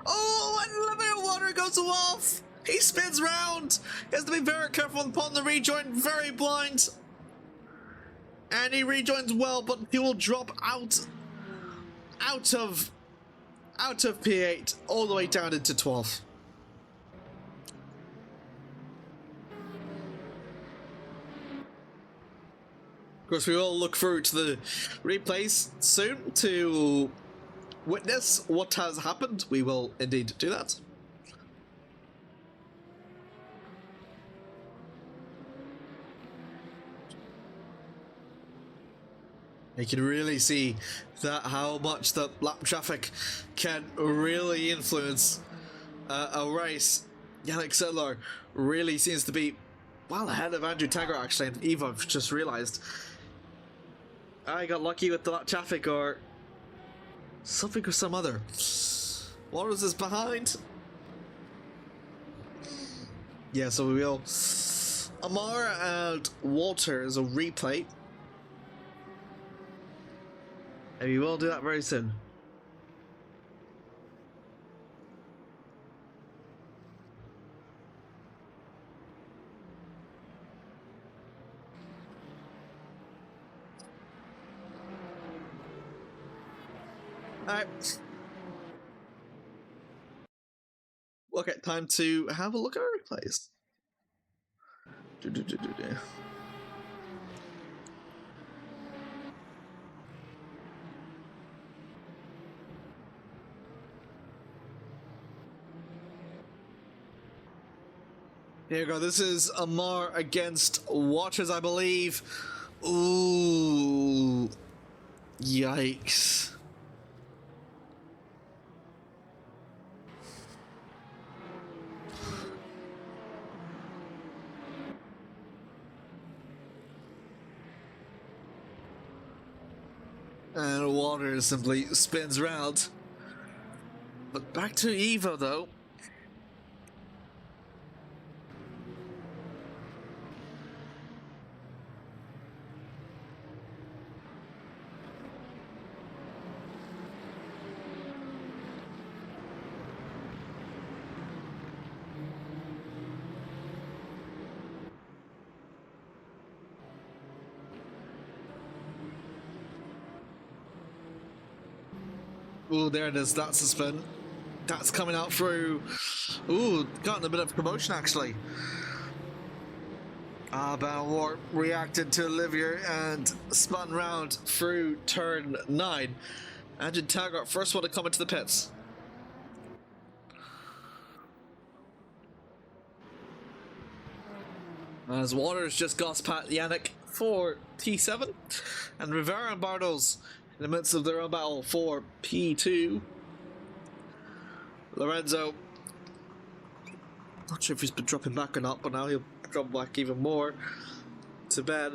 Oh, and Lemire Water goes off. He spins round. He has to be very careful upon the rejoin. Very blind. And he rejoins well, but he will drop out of P8 all the way down into 12th. Of course, we will look through to the replays soon to witness what has happened. We will indeed do that. You can really see that how much the lap traffic can really influence a race. Yannick Sedlar really seems to be well ahead of Andrew Taggart, actually, and Eva, I've just realised. I got lucky with the lap traffic or something or some other. Waters is behind. Yeah, so we will. Amar and Walter is a replay. And we will do that very soon. Alright. Okay, time to have a look at our replays. Here we go. This is Amar against Waters, I believe. Ooh. Yikes. And Waters simply spins round. But back to Evo, though. Ooh, there it is. That's a spin. That's coming out through. Ooh, gotten a bit of promotion actually. Ben Ward reacted to Olivier and spun round through turn 9. Andrew Taggart, first one to come into the pits. As Waters just goes past Yannick for P7, and Rivera and Bartels in the midst of their own battle for P2. Lorenzo, not sure if he's been dropping back or not, but now he'll drop back even more to bed.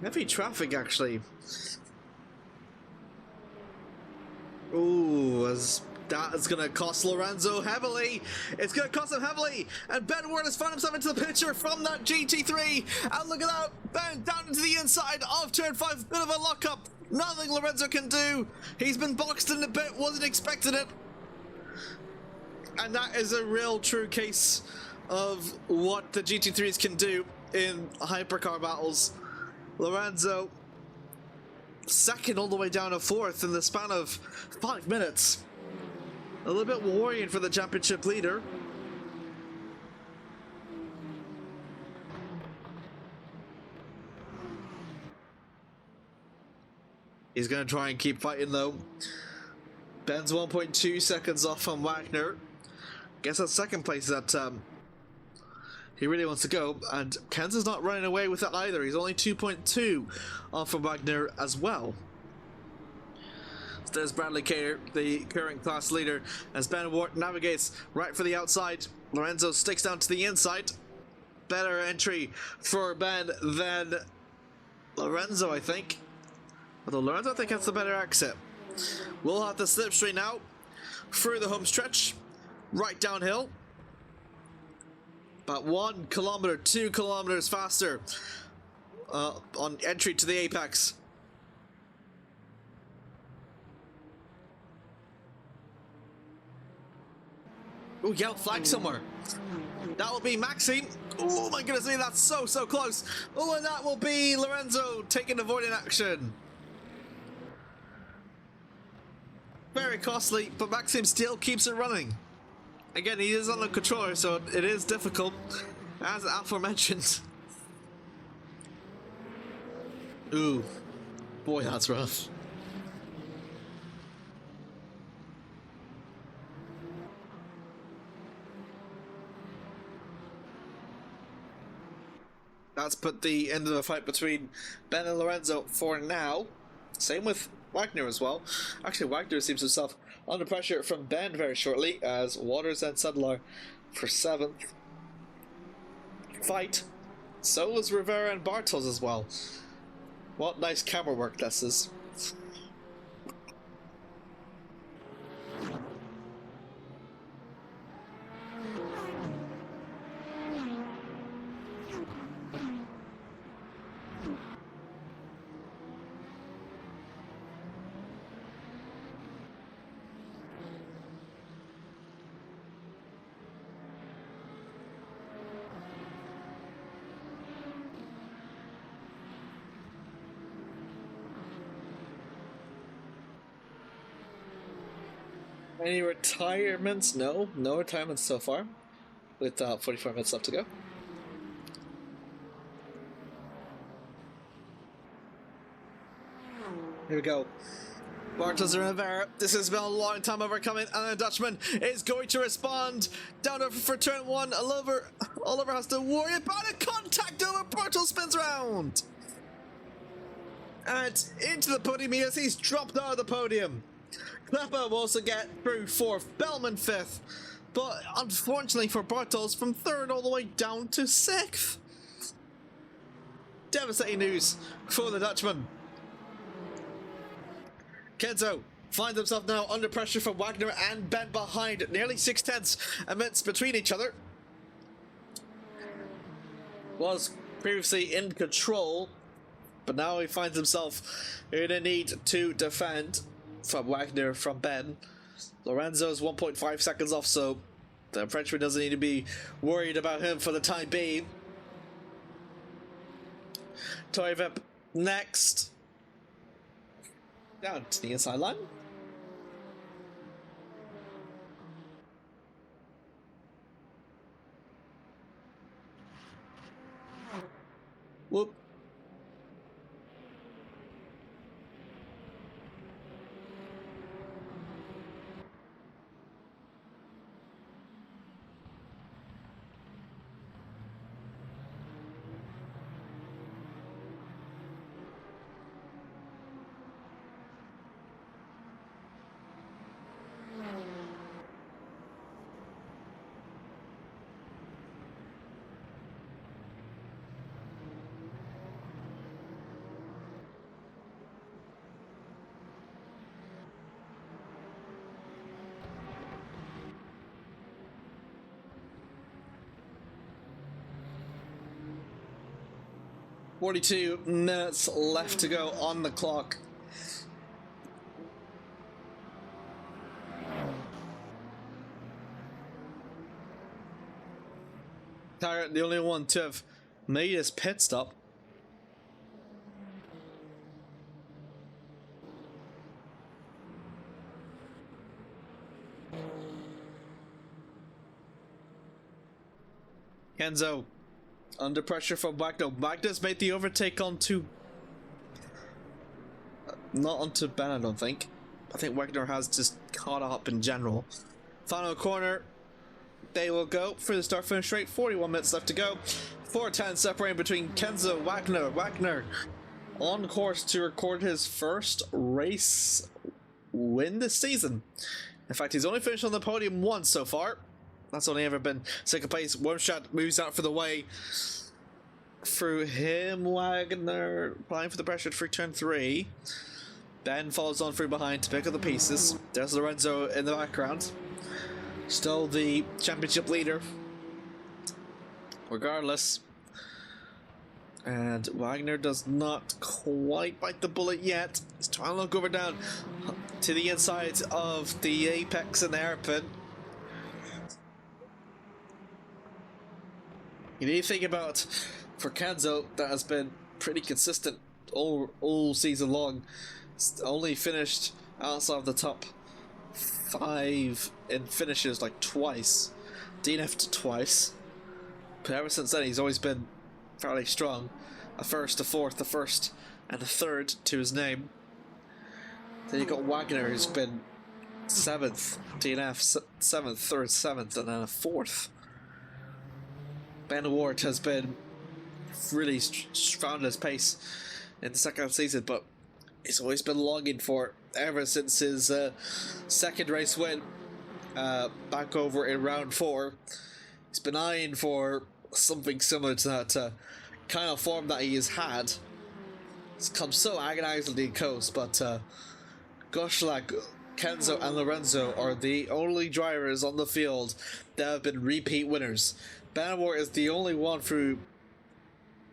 Heavy traffic actually. Ooh, as that is gonna cost Lorenzo heavily. It's gonna cost him heavily, and Ben Ward has found himself into the picture from that GT3. And look at that, Ben down into the inside of turn 5. Bit of a lockup. Nothing Lorenzo can do. He's been boxed in a bit. Wasn't expecting it. And that is a real true case of what the GT3s can do in hypercar battles. Lorenzo, second all the way down to 4th in the span of 5 minutes. A little bit worrying for the championship leader. He's going to try and keep fighting though. Ben's 1.2 seconds off on Wagner. Guess that second place that he really wants to go, and Kansas not running away with that either. He's only 2.2 off from Wagner as well. So there's Bradley Cater, the current class leader, as Ben Ward navigates right for the outside. Lorenzo sticks down to the inside. Better entry for Ben than Lorenzo, I think. Although Lorenzo, I think, has the better exit. We'll have the slipstream now through the home stretch, right downhill. About 1 kilometer, 2 kilometers faster on entry to the apex. Oh, yellow flag somewhere. That will be Maxime. Oh my goodness me, that's so close. Oh, and that will be Lorenzo taking avoiding action. Very costly, but Maxime still keeps it running. Again, he is on the controller, so it is difficult, as aforementioned. Ooh, boy, that's rough. That's put the end of the fight between Ben and Lorenzo for now. Same with Wagner as well. Actually, Wagner seems himself under pressure from Ben very shortly, as Waters and Sedlar for 7th. Fight. So is Rivera and Bartels as well. What nice camera work this is. Any retirements? No retirements so far, with 44 minutes left to go. Here we go. Bartels and Rivera. This has been a long time overcoming, and the Dutchman is going to respond. Down over for turn 1. Oliver has to worry about a contact over. Bartels spins around. And into the podium he is. He's dropped out of the podium. Klepper will also get through 4th, Bellman 5th, but unfortunately for Bartels, from 3rd all the way down to 6th. devastating news for the Dutchman. Kenzo finds himself now under pressure from Wagner and Ben behind, nearly 6/10 amidst between each other. Was previously in control, but now he finds himself in a need to defend from Wagner, from Ben. Lorenzo's 1.5 seconds off, so the Frenchman doesn't need to be worried about him for the time being. Toivip next. Down to the inside line. Whoop. $42 minutes left to go on the clock. Tarrant, the only one to have made his pit stop. Kenzo under pressure from Wagner. Wagner's made the overtake onto... not onto Ben, I don't think. I think Wagner has just caught up in general. Final corner. They will go for the start-finish rate. 41 minutes left to go. 4:10 separating between Kenzo and Wagner. Wagner on course to record his first race win this season. In fact, he's only finished on the podium once so far. That's only ever been second place. Wormshot moves out for the way. Through him, Wagner applying for the pressure through turn 3. Ben follows on through behind to pick up the pieces. There's Lorenzo in the background. Still the championship leader. Regardless. And Wagner does not quite bite the bullet yet. He's trying to look over down to the inside of the apex and the hairpin. You need to think about, for Kenzo, that has been pretty consistent all season long. It's only finished outside of the top 5 in finishes like twice. DNF'd twice. But ever since then he's always been fairly strong. A first, a fourth, a first, and a third to his name. Then you got Wagner, who's been 7th, DNF 7th, 3rd, 7th, and then a 4th. Ben Ward has been really found his pace in the second season, but he's always been longing for it ever since his second race win back over in round 4. He's been eyeing for something similar to that kind of form that he has had. It's come so agonizingly close, but Goshlag, Kenzo and Lorenzo are the only drivers on the field that have been repeat winners. Banawar is the only one through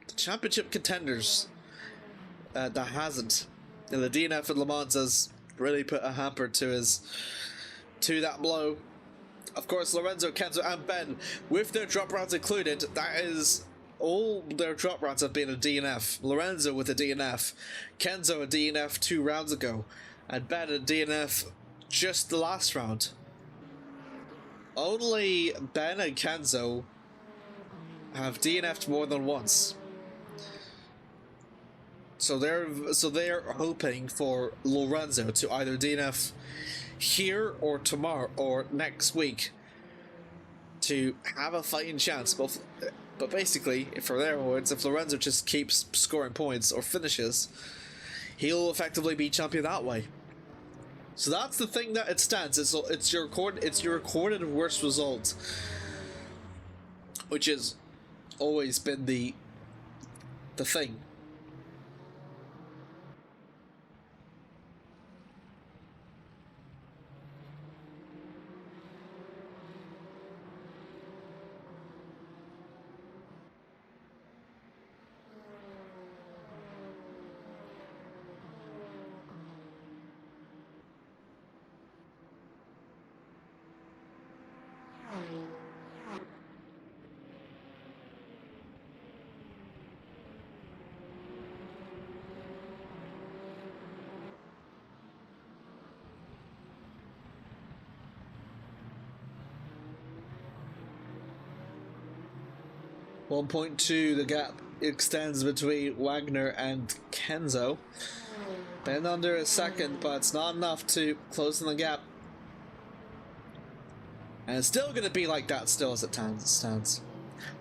the championship contenders that hasn't. And the DNF at Le Mans has really put a hamper to that blow. Of course, Lorenzo, Kenzo and Ben, with their drop rounds included, that is all their drop rounds have been a DNF. Lorenzo with a DNF, Kenzo a DNF 2 rounds ago, and Ben a DNF just the last round. Only Ben and Kenzo have DNF'd more than once. So they're hoping for Lorenzo to either DNF here or tomorrow or next week to have a fighting chance. But basically, for their words, if Lorenzo just keeps scoring points or finishes, he'll effectively be champion that way. So that's the thing that it stands. It's your recorded worst result, which has always been the thing 1.2, the gap extends between Wagner and Kenzo. Been under a second, but it's not enough to close the gap. And it's still going to be like that still as it stands.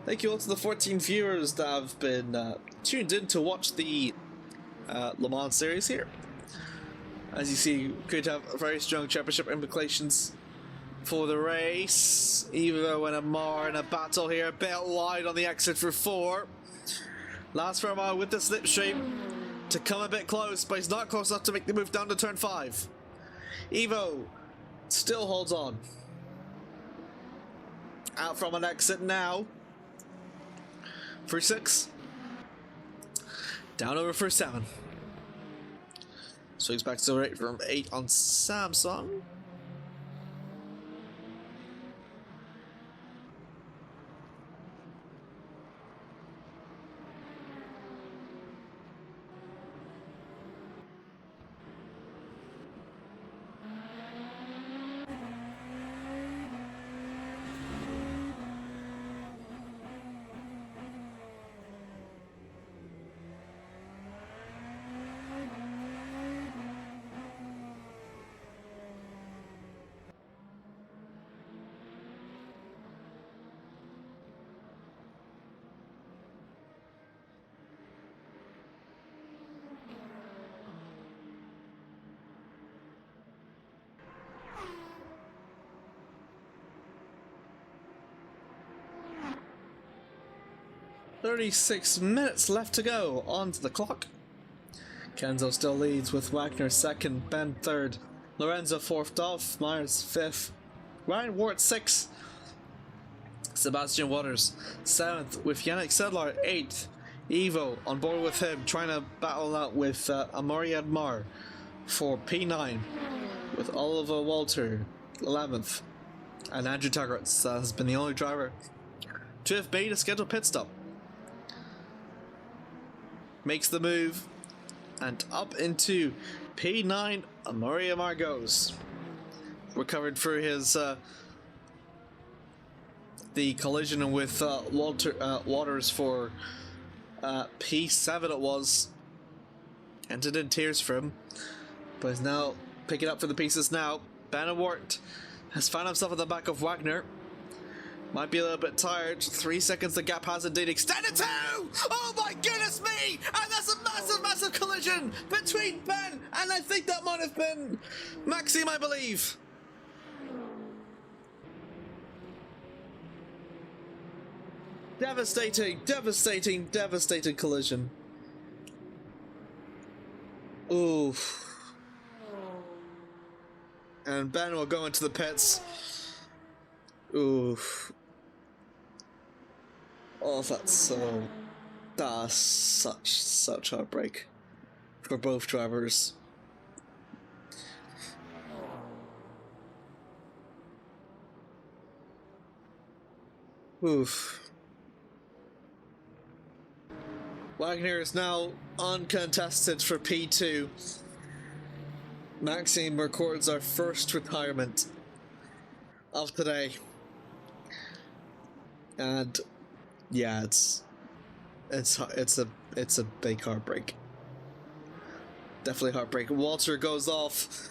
Thank you all to the 14 viewers that have been tuned in to watch the Le Mans series here. As you see, could have very strong championship implications for the race. Evo and Amar in a battle here, a bit wide on the exit for 4. Last for Amar with the slipstream to come a bit close, but he's not close enough to make the move down to turn 5. Evo still holds on. Out from an exit now. For 6. Down over for 7. Swings back to 8 from 8 on Samsung. "36 minutes left to go onto the clock." Kenzo still leads with Wagner 2nd, Ben 3rd, Lorenzo 4th, Dolph Myers 5th, Ryan Ward 6th, Sebastian Waters 7th with Yannick Sedlar 8th, Evo on board with him trying to battle out with Amari Admar for P9 with Oliver Walter 11th, and Andrew Taggart has been the only driver to have made a scheduled pit stop. Makes the move, and up into P9, Amari Amar goes. Recovered for his the collision with Waters for P7 it was. Ended in tears for him, but is now picking up for the pieces now. Banawart has found himself at the back of Wagner. Might be a little bit tired. 3 seconds, the gap has indeed extended to! Oh my goodness me! And that's a massive, massive collision between Ben and I think that might have been Maxime, I believe. Devastating, devastating, devastating collision. Oof. And Ben will go into the pits. Oof. Oh, that's such heartbreak for both drivers. Oof. Wagner is now uncontested for P2. Maxime records our first retirement of today. And yeah, it's a big heartbreak. Definitely heartbreak. Walter goes off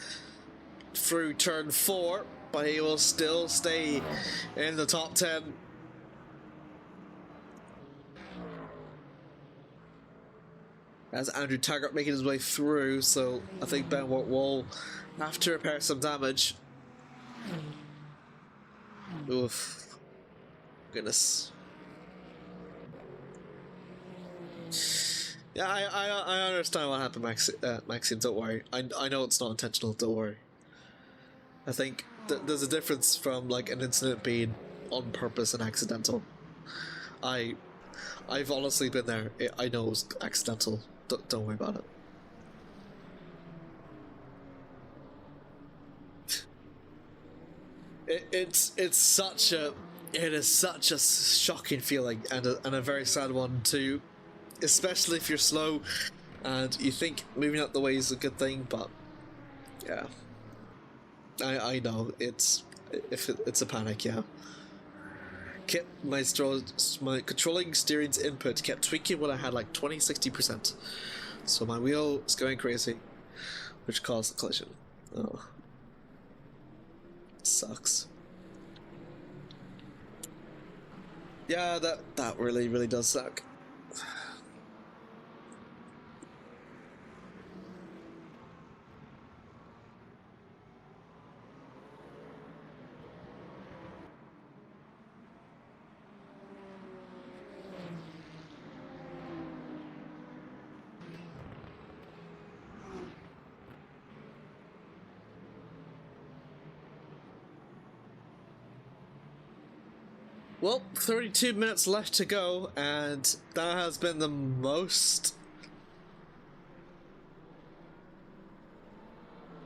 through turn 4, but he will still stay in the top 10. As Andrew Taggart making his way through, so I think Ben will have to repair some damage. Oof. Goodness. Yeah, I understand what happened, Maxime, don't worry. I know it's not intentional, don't worry. I think there's a difference from like an incident being on purpose and accidental. I've honestly been there. I know it was accidental. Don't worry about it. It is such a shocking feeling and a very sad one too, especially if you're slow and you think moving out the way is a good thing, but yeah, I know it's a panic. Yeah, kept my controlling steering's input kept tweaking when I had like 60%. So my wheel is going crazy, which caused the collision. Oh, sucks. Yeah, that really does suck. Well, 32 minutes left to go, and that has been the most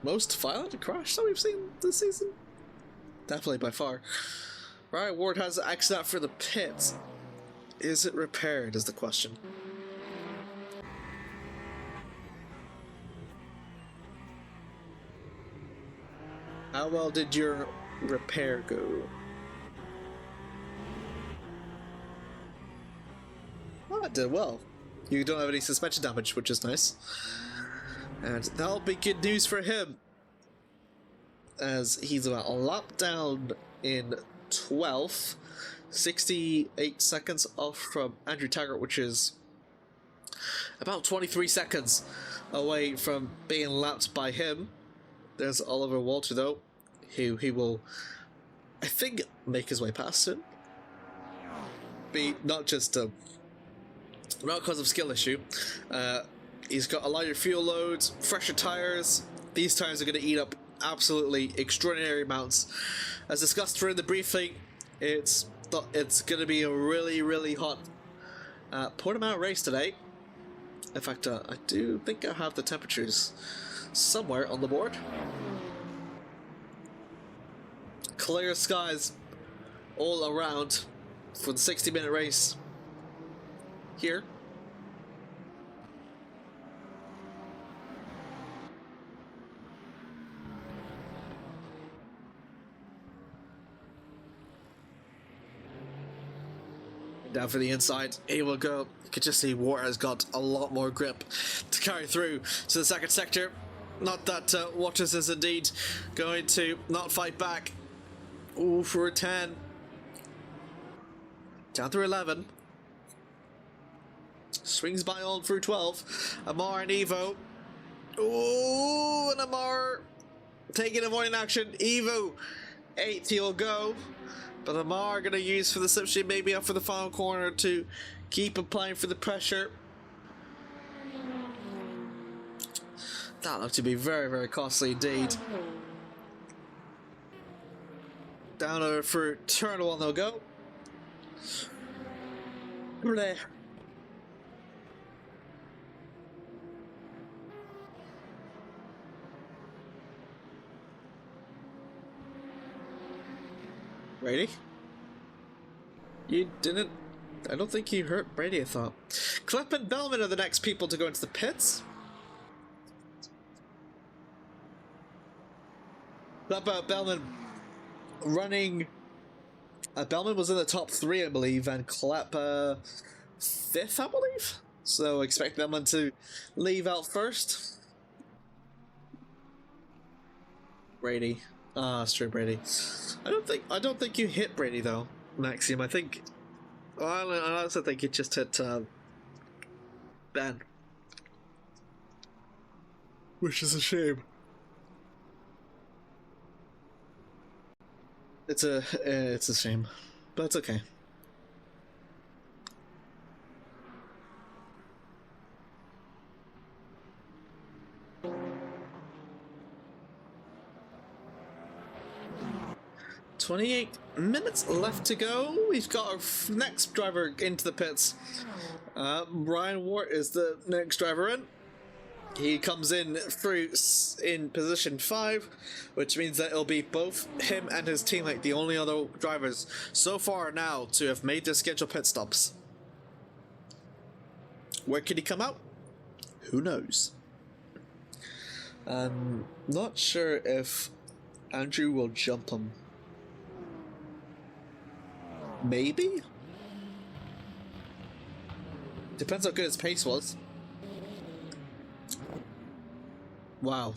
violent crash that we've seen this season. Definitely by far. Right, Ward has an accident for the pits. Is it repaired is the question. How well did your repair go? Oh, it did well. You don't have any suspension damage, which is nice. And that'll be good news for him, as he's about a lap down in 12th, 68 seconds off from Andrew Taggart, which is about 23 seconds away from being lapped by him. There's Oliver Walter, though, who he will, I think, make his way past him. Be not just not because of skill issue. He's got a lighter fuel load, fresher tires. These tires are going to eat up absolutely extraordinary amounts. As discussed during the briefing, it's going to be a really hot Portimao race today. In fact, I do think I have the temperatures somewhere on the board. Clear skies all around for the 60-minute race here. Down for the inside, he will go. You can just see War has got a lot more grip to carry through to the second sector. Not that Waters is indeed going to not fight back. Ooh, for a 10. Down through 11. Swings by on through 12. Amar and Evo. Ooh, and Amar taking avoiding action. Evo, 8th he'll go. But Amar going to use for the substitute, maybe up for the final corner to keep applying for the pressure. That looked to be very costly indeed. Down over for turn 1 they'll go. Bleh. Brady? You didn't... I don't think you hurt Brady, I thought. Klepp and Bellman are the next people to go into the pits. Klepp, Bellman running... Bellman was in the top 3, I believe, and Klepp 5th, I believe? So expect Bellman to leave out first. Brady. Straight Brady. I don't think you hit Brady though, Maxime. I think. Well, I also think you just hit Ben, which is a shame. It's a shame, but it's okay. "28 minutes left to go. We've got our next driver into the pits. Ryan Wart is the next driver in. He comes in through in position 5, which means that it'll be both him and his teammate, the only other drivers so far now to have made their scheduled pit stops. Where could he come out? Who knows? I'm not sure if Andrew will jump him. Maybe? Depends how good his pace was. Wow.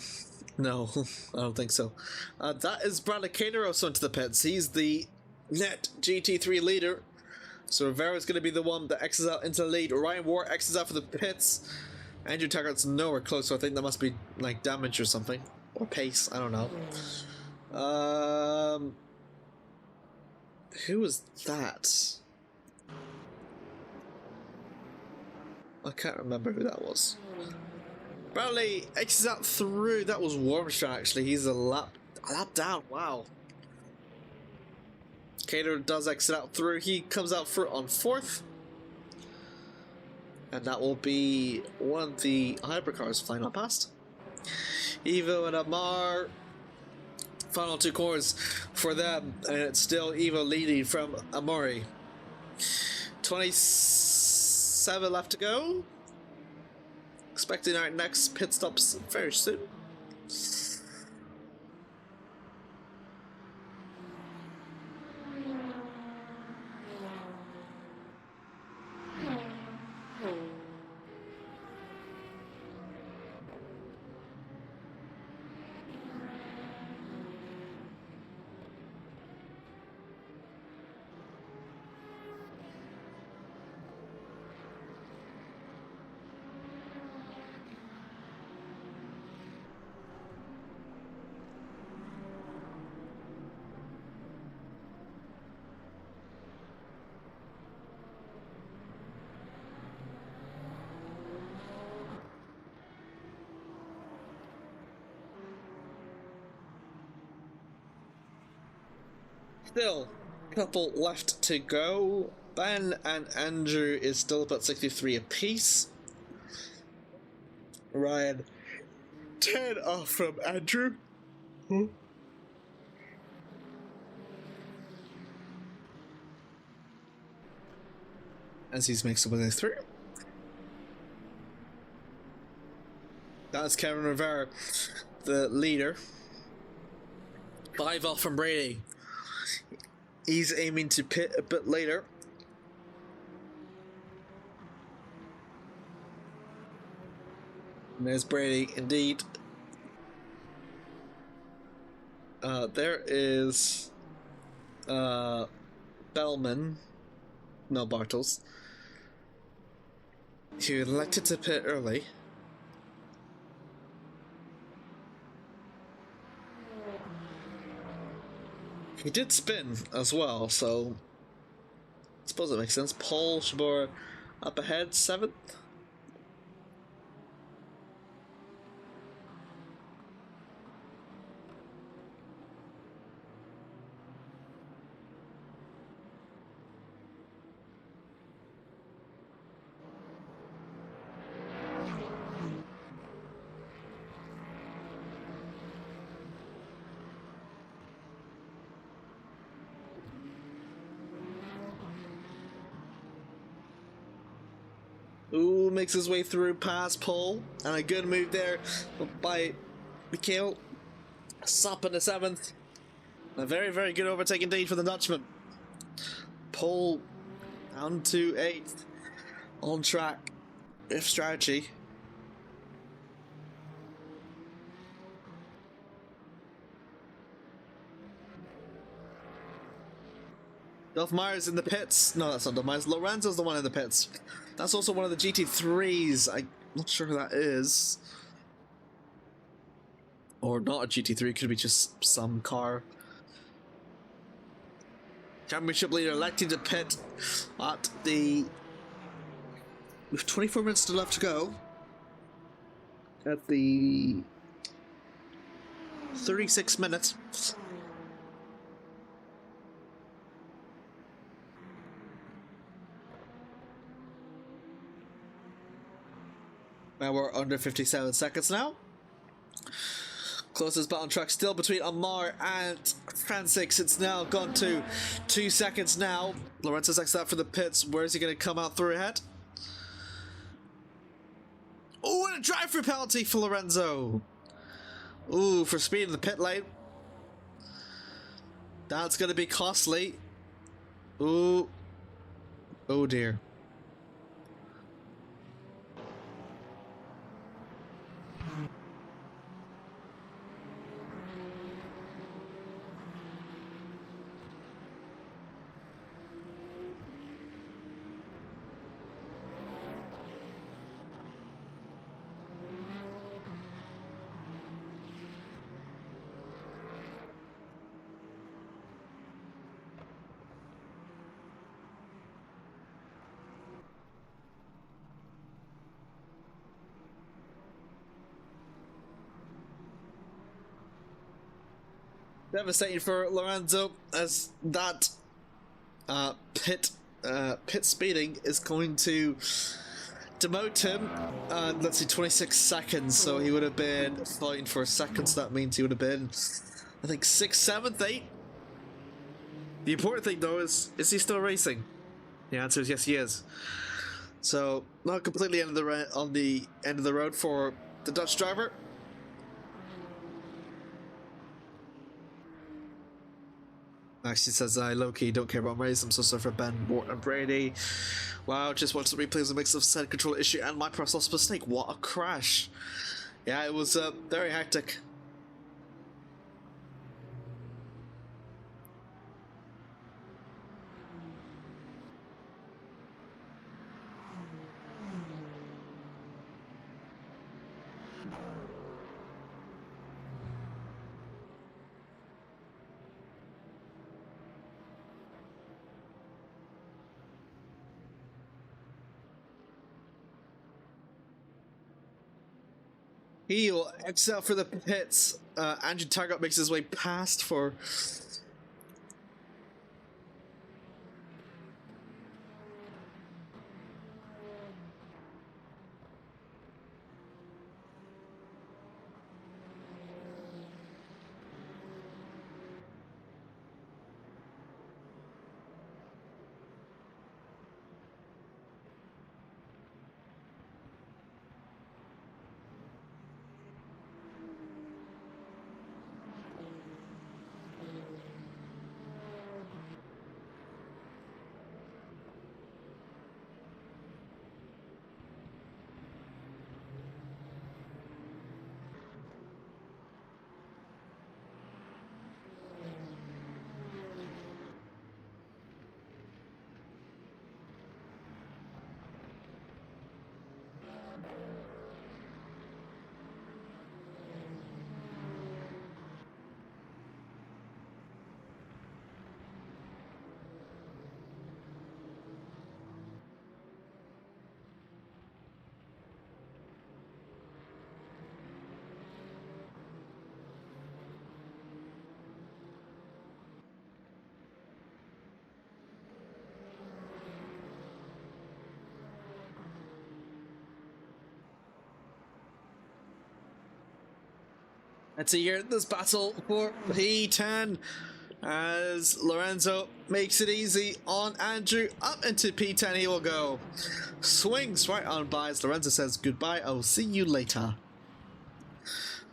No, I don't think so. That is Bradley Cateros onto the pits. He's the net GT3 leader. So Rivera's going to be the one that X's out into the lead. Ryan Ward X's out for the pits. Andrew Taggart's nowhere close, so I think that must be like damage or something. Or pace, I don't know. Who was that? I can't remember who that was. Bradley X's out through. That was Wormstrand actually. He's a lap down. Wow. Cater does exit out through. He comes out for on 4th. And that will be one of the hypercars flying up past. Evo and Amar. Final 2 corners for them. And it's still Evo leading from Amari. 27 left to go. Expecting our next pit stops very soon. Still, a couple left to go. Ben and Andrew is still about 63 apiece. Ryan 10 off from Andrew. As he's making his way through. That's Kevin Rivera, the leader. 5 off from Brady. He's aiming to pit a bit later. And there's Brady, indeed. There is Bellman, no Bartels, who elected to pit early. He did spin as well, so I suppose it makes sense. Paul Shabor up ahead, 7th. Ooh, makes his way through past Paul. And a good move there by Mikhail. Sop in the 7th. A very, very good overtake indeed for the Dutchman. Paul down to 8th. On track. If strategy. Dolph Myers in the pits. No, that's not Dolph Myers. Lorenzo's the one in the pits. That's also one of the GT3s. I'm not sure who that is. Or not a GT3, could be just some car. Championship leader electing to pit at the... with 24 minutes to left to go. At the 36 minutes. Now we're under 57 seconds now. Closest battle track still between Amar and Fransix. It's now gone to 2 seconds now. Lorenzo's next out for the pits. Where's he going to come out through ahead? Oh, and a drive-through penalty for Lorenzo. Ooh, for speed in the pit lane. That's going to be costly. Oh, oh dear. Devastating for Lorenzo as that pit speeding is going to demote him. Let's see, 26 seconds. So he would have been fighting for seconds. That means he would have been, I think, 6th, 7th, 8th. The important thing though is he still racing? The answer is yes, he is. So not completely on the end of the road for the Dutch driver. Actually says I low-key don't care about race. I'm so sorry for Ben, Morton and Brady. Wow, just watched the replays of a mix of set control issue and my personal mistake. What a crash. Yeah, it was very hectic. He'll exit for the pits. Andrew Taggart makes his way past for. Let's see here this battle for P10 as Lorenzo makes it easy on Andrew. Up into P10 he will go. Swings right on by as Lorenzo says goodbye. I'll see you later.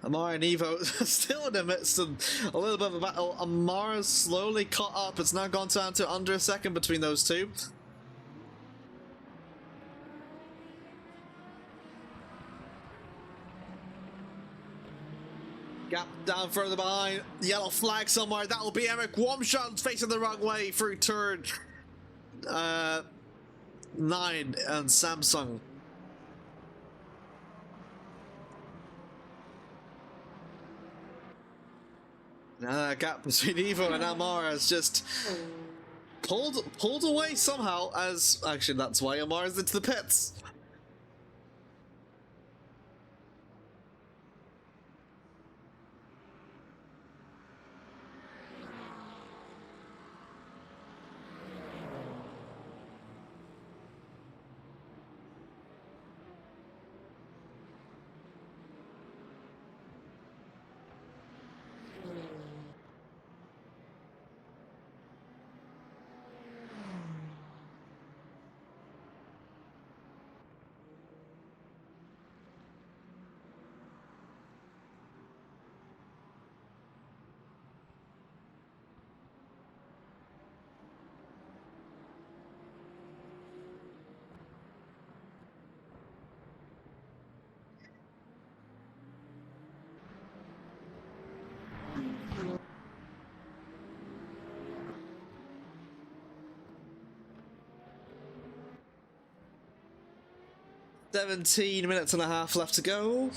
Amara and Evo still in the midst of a little bit of a battle. Amara's slowly caught up. It's now gone down to under a second between those two. Gap down further behind. Yellow flag somewhere. That will be Eric Womshot facing the wrong way through turn 9 and Samsung. Gap between Evo and Amara is just pulled away somehow. As actually, that's why Amara's into the pits. 17 minutes and a half left to go.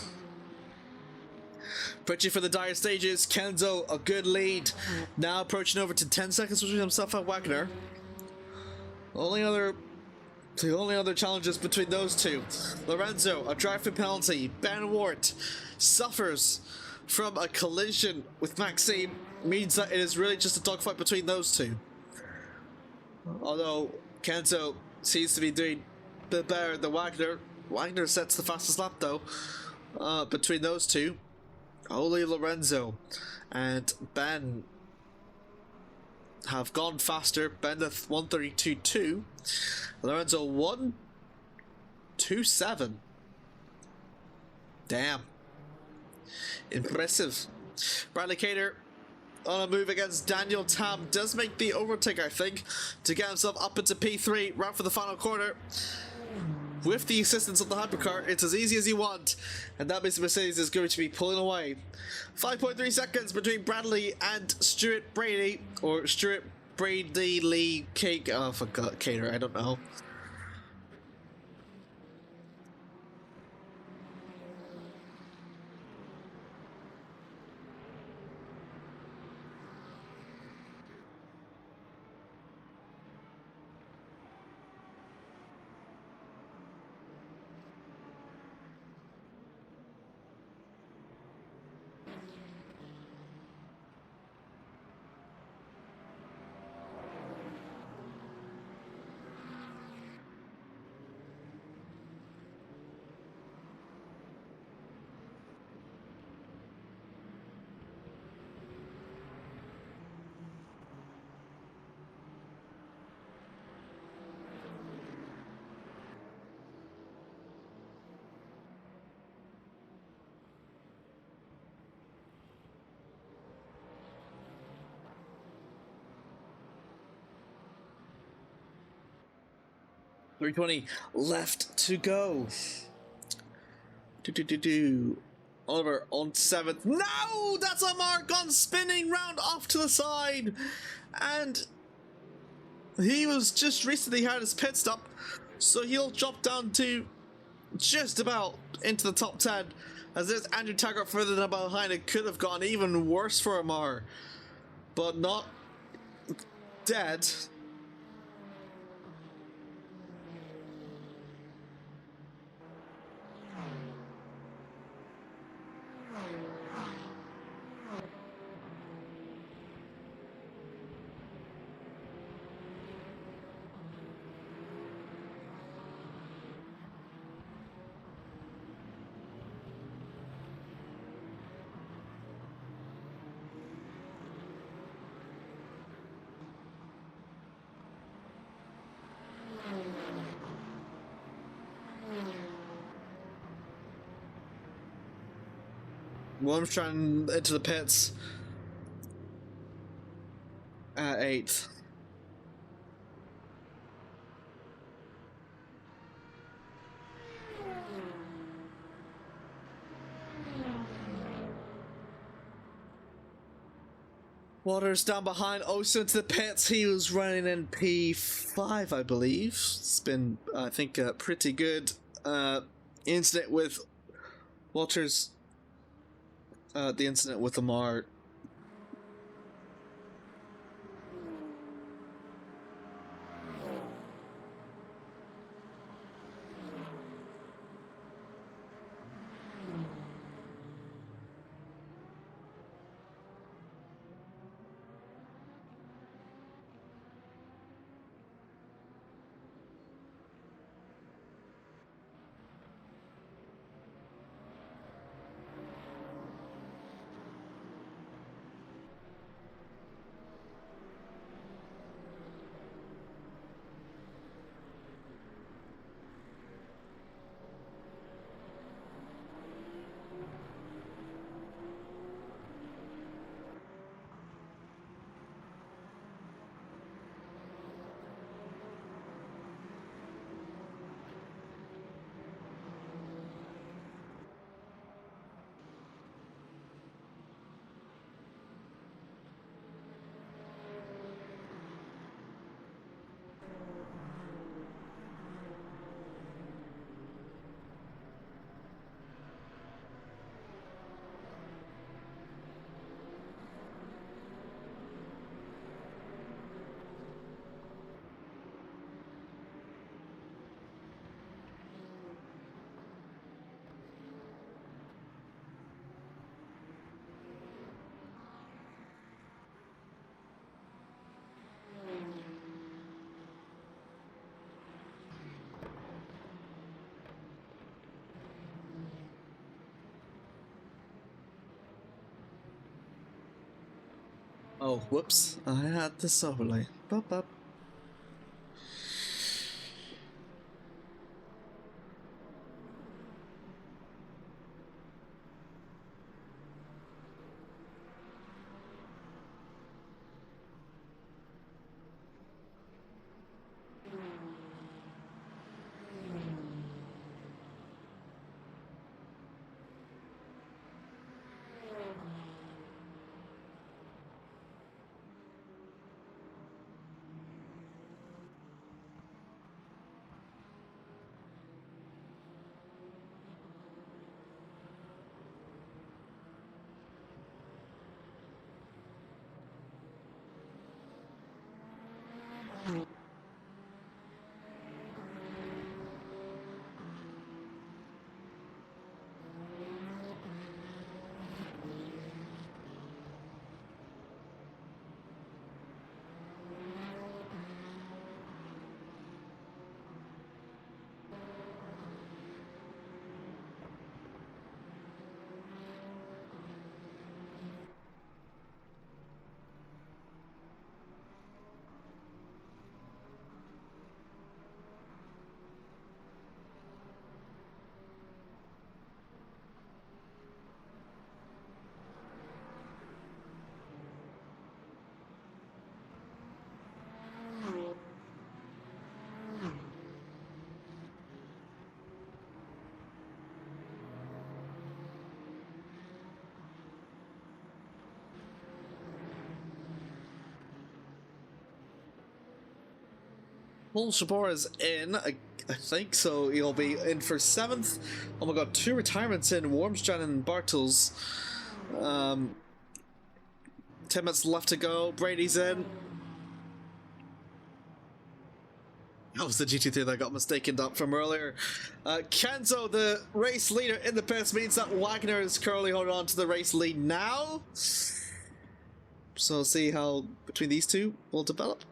Approaching for the dire stages, Kenzo, a good lead. Now approaching over to 10 seconds between himself and Wagner. The only other challenges between those two. Lorenzo, a driving penalty. Ben Wart suffers from a collision with Maxime. Means that it is really just a dogfight between those two. Although Kenzo seems to be doing a bit better than Wagner. Wagner sets the fastest lap though. Between those two. Only Lorenzo and Ben have gone faster. Ben the 132.2. Lorenzo 127. Damn. Impressive. Bradley Cater on a move against Daniel Tam does make the overtake, I think, to get himself up into P3 right for the final corner. With the assistance of the hypercar, it's as easy as you want, and that means Mercedes is going to be pulling away. 5.3 seconds between Bradley and Stuart Brady, or Stuart Brady Lee Cake. Oh, I forgot Cater. I don't know. .320 left to go. Oliver on 7th. No! That's a mark on spinning round off to the side. And he was just recently had his pit stop, so he'll drop down to just about into the top 10. As there's Andrew Taggart further than behind. It could have gone even worse for Amar, but not dead. Worm's trying into the pits at 8th. Waters down behind, also into the pits. He was running in P5, I believe. It's been, I think, a pretty good incident with Waters. The incident with Amar. Oh, whoops. I had this overlay. Bup, bup. Paul Shabor is in, I think, so he'll be in for 7th. Oh my god, 2 retirements in, Wormstrand and Bartels. 10 minutes left to go, Brady's in. That was the GT3 that I got mistaken up from earlier. Kenzo, the race leader in the pits, means that Wagner is currently holding on to the race lead now. So see how between these two will develop.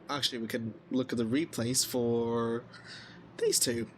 Actually, we can look at the replays for these two.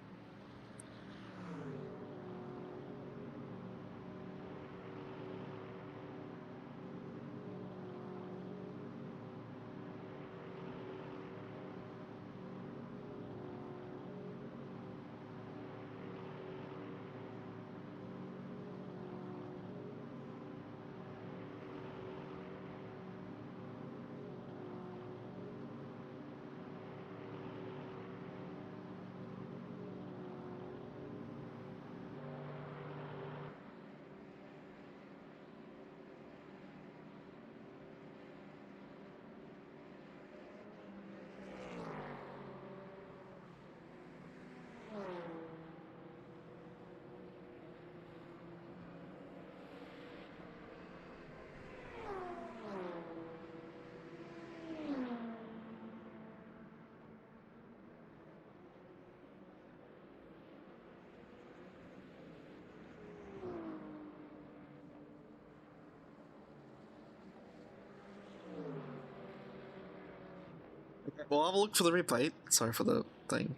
Well, I'll have a look for the replay. Sorry for the thing.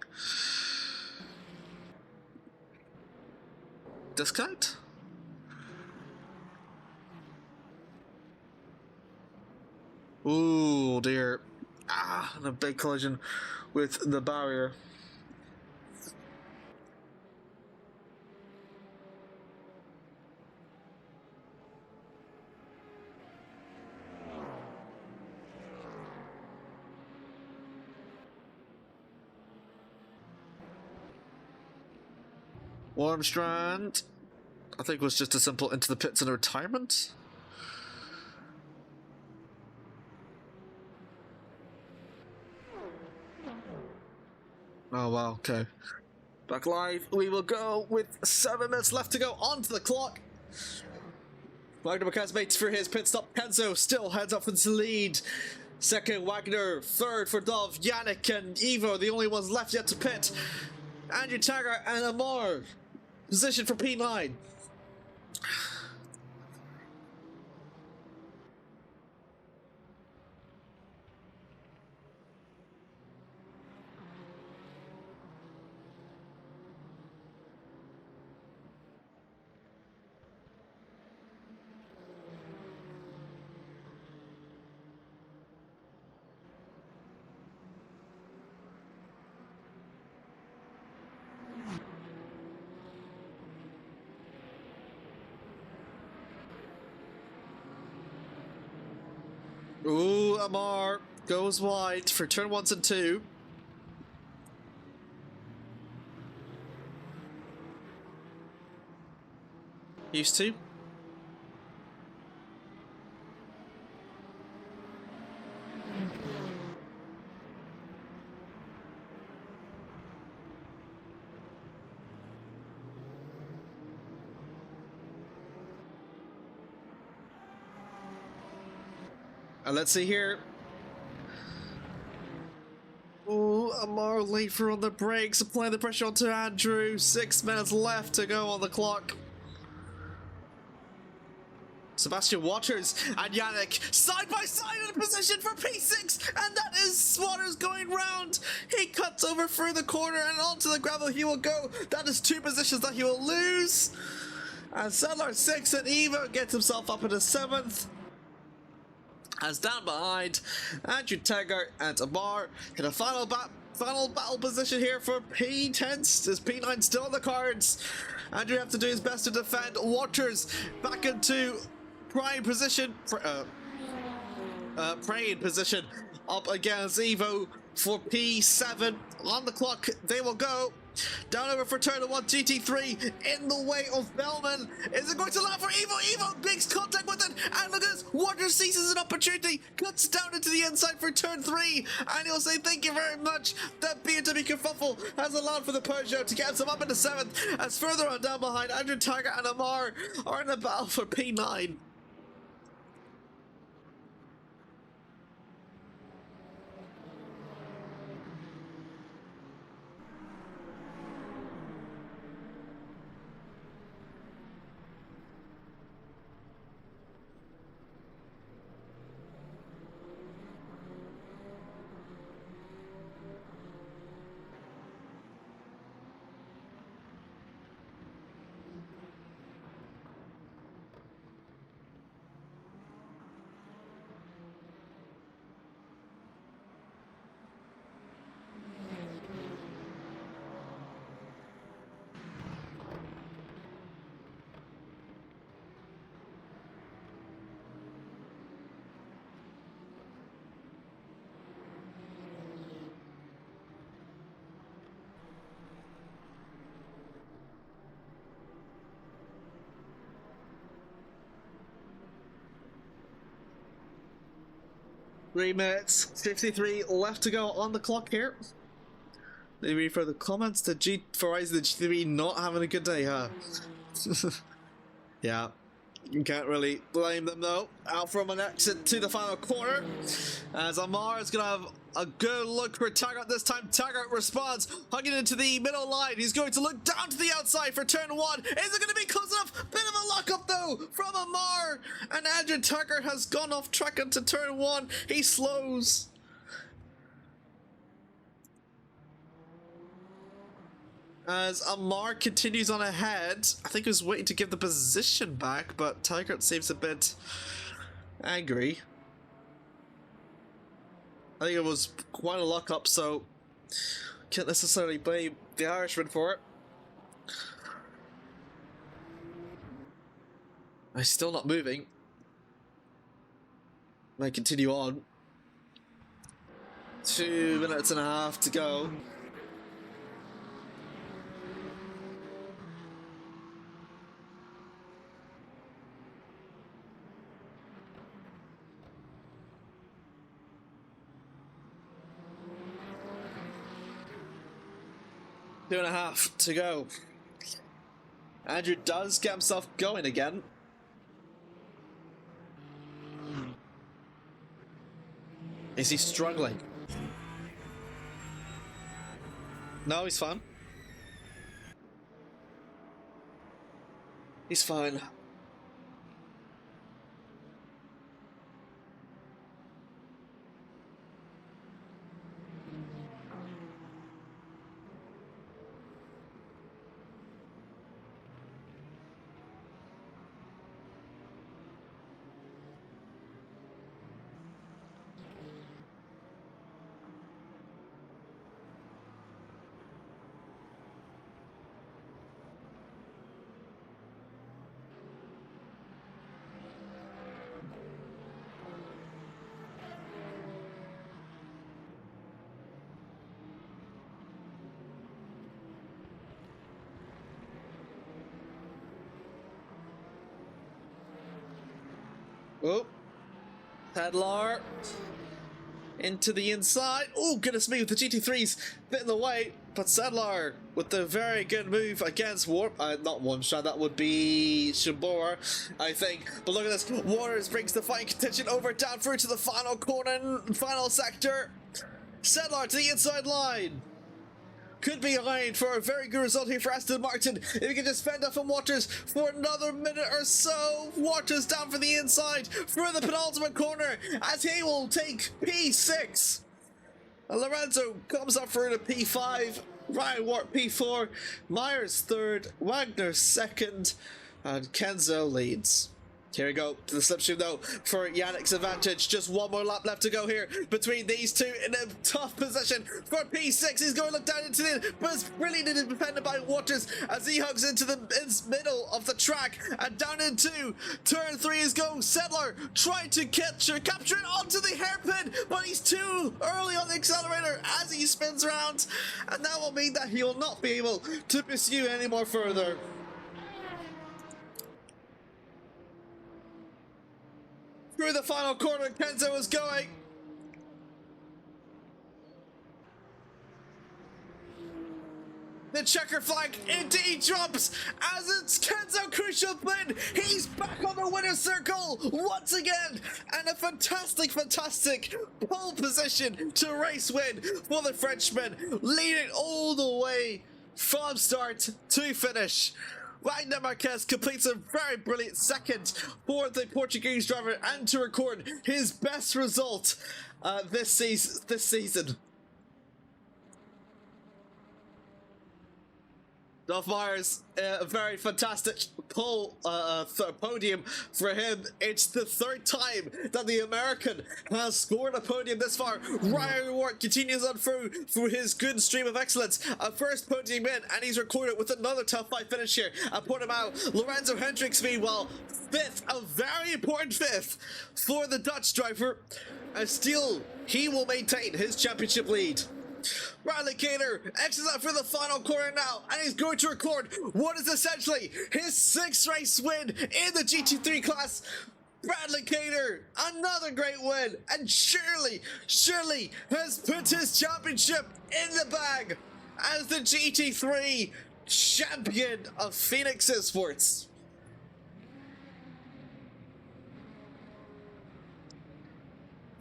Disconnect? Ooh, dear. Ah, and a big collision with the barrier. Wormstrand, I think, was just a simple into the pits and a retirement. Oh wow, okay. Back live, we will go with 7 minutes left to go onto the clock. Wagner McCann's mates for his pit stop. Kenzo still heads up into the lead. Second, Wagner. Third for Dov, Yannick and Evo, the only ones left yet to pit. Andrew Taggart and Amar. Position for P9. Ooh, Amar goes wide for turn 1s and 2. Used to. And let's see here. Ooh, Amar late for on the brakes, applying the pressure onto Andrew. 6 minutes left to go on the clock. Sebastian Waters and Yannick side by side in a position for P6, and that is Waters going round. He cuts over through the corner and onto the gravel he will go. That is 2 positions that he will lose. And Sadler 6 and Evo gets himself up in the 7th. As down behind, Andrew Taggart and Amar in a final battle position here for P10. Is P9 still on the cards? Andrew have to do his best to defend. Waters back into prime position, praying position up against Evo for P7. On the clock, they will go. Down over for turn 1, GT3 in the way of Bellman. Is it going to land for Evo? Evo makes contact with it, and look at this. Waters seizes an opportunity, cuts down into the inside for turn 3, and he'll say thank you very much. That BMW kerfuffle has allowed for the Peugeot to get himself up into 7th, as further on down behind, Andrew Tiger and Amar are in a battle for P9. Three minutes, 53 left to go on the clock here. Let me read further comments. The Verizon the G3 not having a good day, huh? Yeah, you can't really blame them though. Out from an exit to the final corner, as Amar is gonna have a good look for Taggart this time. Taggart responds, hugging into the middle line. He's going to look down to the outside for turn 1. Is it going to be close enough? Bit of a lock-up though from Amar, and Andrew Taggart has gone off track into turn 1. He slows. As Amar continues on ahead, I think he was waiting to give the position back, but Taggart seems a bit angry. I think it was quite a lock-up, so can't necessarily blame the Irishman for it. I'm still not moving. Might continue on. 2 minutes and a half to go. Two and a half to go. Andrew does get himself going again. Is he struggling? No, he's fine. He's fine. Oh, Pedlar into the inside. Oh, goodness me, with the GT3s bit in the way. But Sedlar with the very good move against Warp. Not Warmstrand, that would be Shibora, I think. But look at this. Waters brings the fighting contention over down through to the final corner, final sector. Sedlar to the inside line. Could be aligned for a very good result here for Aston Martin. If he can just fend off from Waters for another minute or so. Waters down for the inside for the penultimate corner as he will take P6. Lorenzo comes up for the P5. Ryan Wart P4. Myers third. Wagner second. And Kenzo leads. Here we go to the slipstream though for Yannick's advantage. Just one more lap left to go here between these two in a tough position for P6. He's going to look down into the, but it's brilliantly defended by Waters as he hugs into the middle of the track and down into turn 3 is going Sedlar trying to capture it onto the hairpin, but he's too early on the accelerator as he spins around, and that will mean that he will not be able to pursue any more further. Through the final corner, Kenzo is going. The checker flag indeed drops as it's Kenzo crucial win. He's back on the winner's circle once again, and a fantastic pole position to race win for the Frenchman, leading all the way from start to finish. Wagner Marquez completes a very brilliant second for the Portuguese driver and to record his best result this season. Dolph Myers, a very fantastic podium for him. It's the third time that the American has scored a podium this far. Ryan Ward continues on through his good stream of excellence. A first podium in, and he's recorded with another top 5 finish here at Portimao. Lorenzo Hendricks, meanwhile, 5th, a very important 5th for the Dutch driver. And still, he will maintain his championship lead. Bradley Cater exits out for the final corner now, and he's going to record what is essentially his 6th race win in the GT3 class. Bradley Cater, another great win, and surely has put his championship in the bag as the GT3 champion of Phoenix Esports.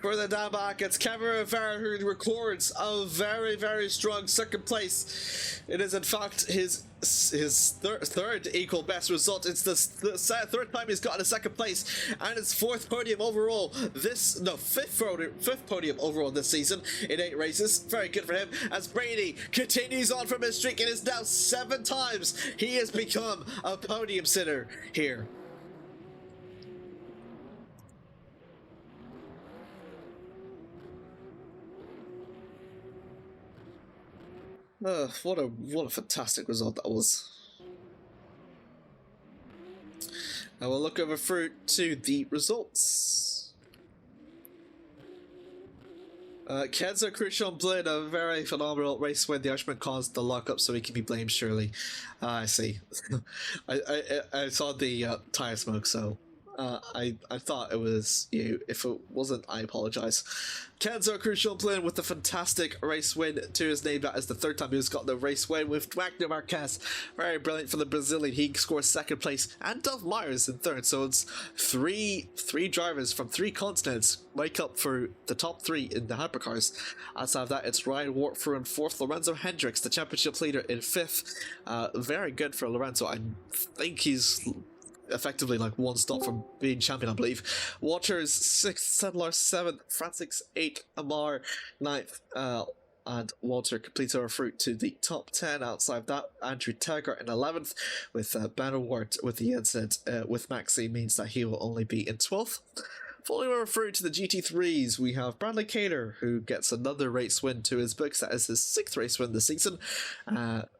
Further down back, it's Kevin Rivera who records a very strong 2nd place. It is in fact his third equal best result. It's the 3rd time he's gotten a 2nd place, and his 4th podium overall. 5th podium overall this season in 8 races. Very good for him as Brady continues on from his streak. It is now 7 times he has become a podium sitter here. What a fantastic result that was. I will look over through to the results. Kenzo Crucial Blade, a very phenomenal race win. The Irishman caused the lockup, so he can be blamed surely. I see. I saw the tire smoke, so I thought it was you. If it wasn't, I apologize. Kenzo Crucial Blade with the fantastic race win to his name. That is the 3rd time he's got the race win with Wagner Marquez. Very brilliant for the Brazilian. He scores 2nd place, and Dolph Myers in 3rd. So it's three drivers from 3 continents make up for the top 3 in the hypercars. Outside of that, it's Ryan Wartford in 4th, Lorenzo Hendricks, the championship leader, in 5th. Very good for Lorenzo. I think he's effectively like 1 stop from being champion, I believe. Waters 6th, Sedlar 7th, Francis 8th, Amar 9th, and Walter completes our fruit to the top 10. Outside that, Andrew Taggart in 11th, with Banner Wart with the incident with Maxi means that he will only be in 12th. Following our through to the GT3s, we have Bradley Cater, who gets another race win to his books. That is his 6th race win this season.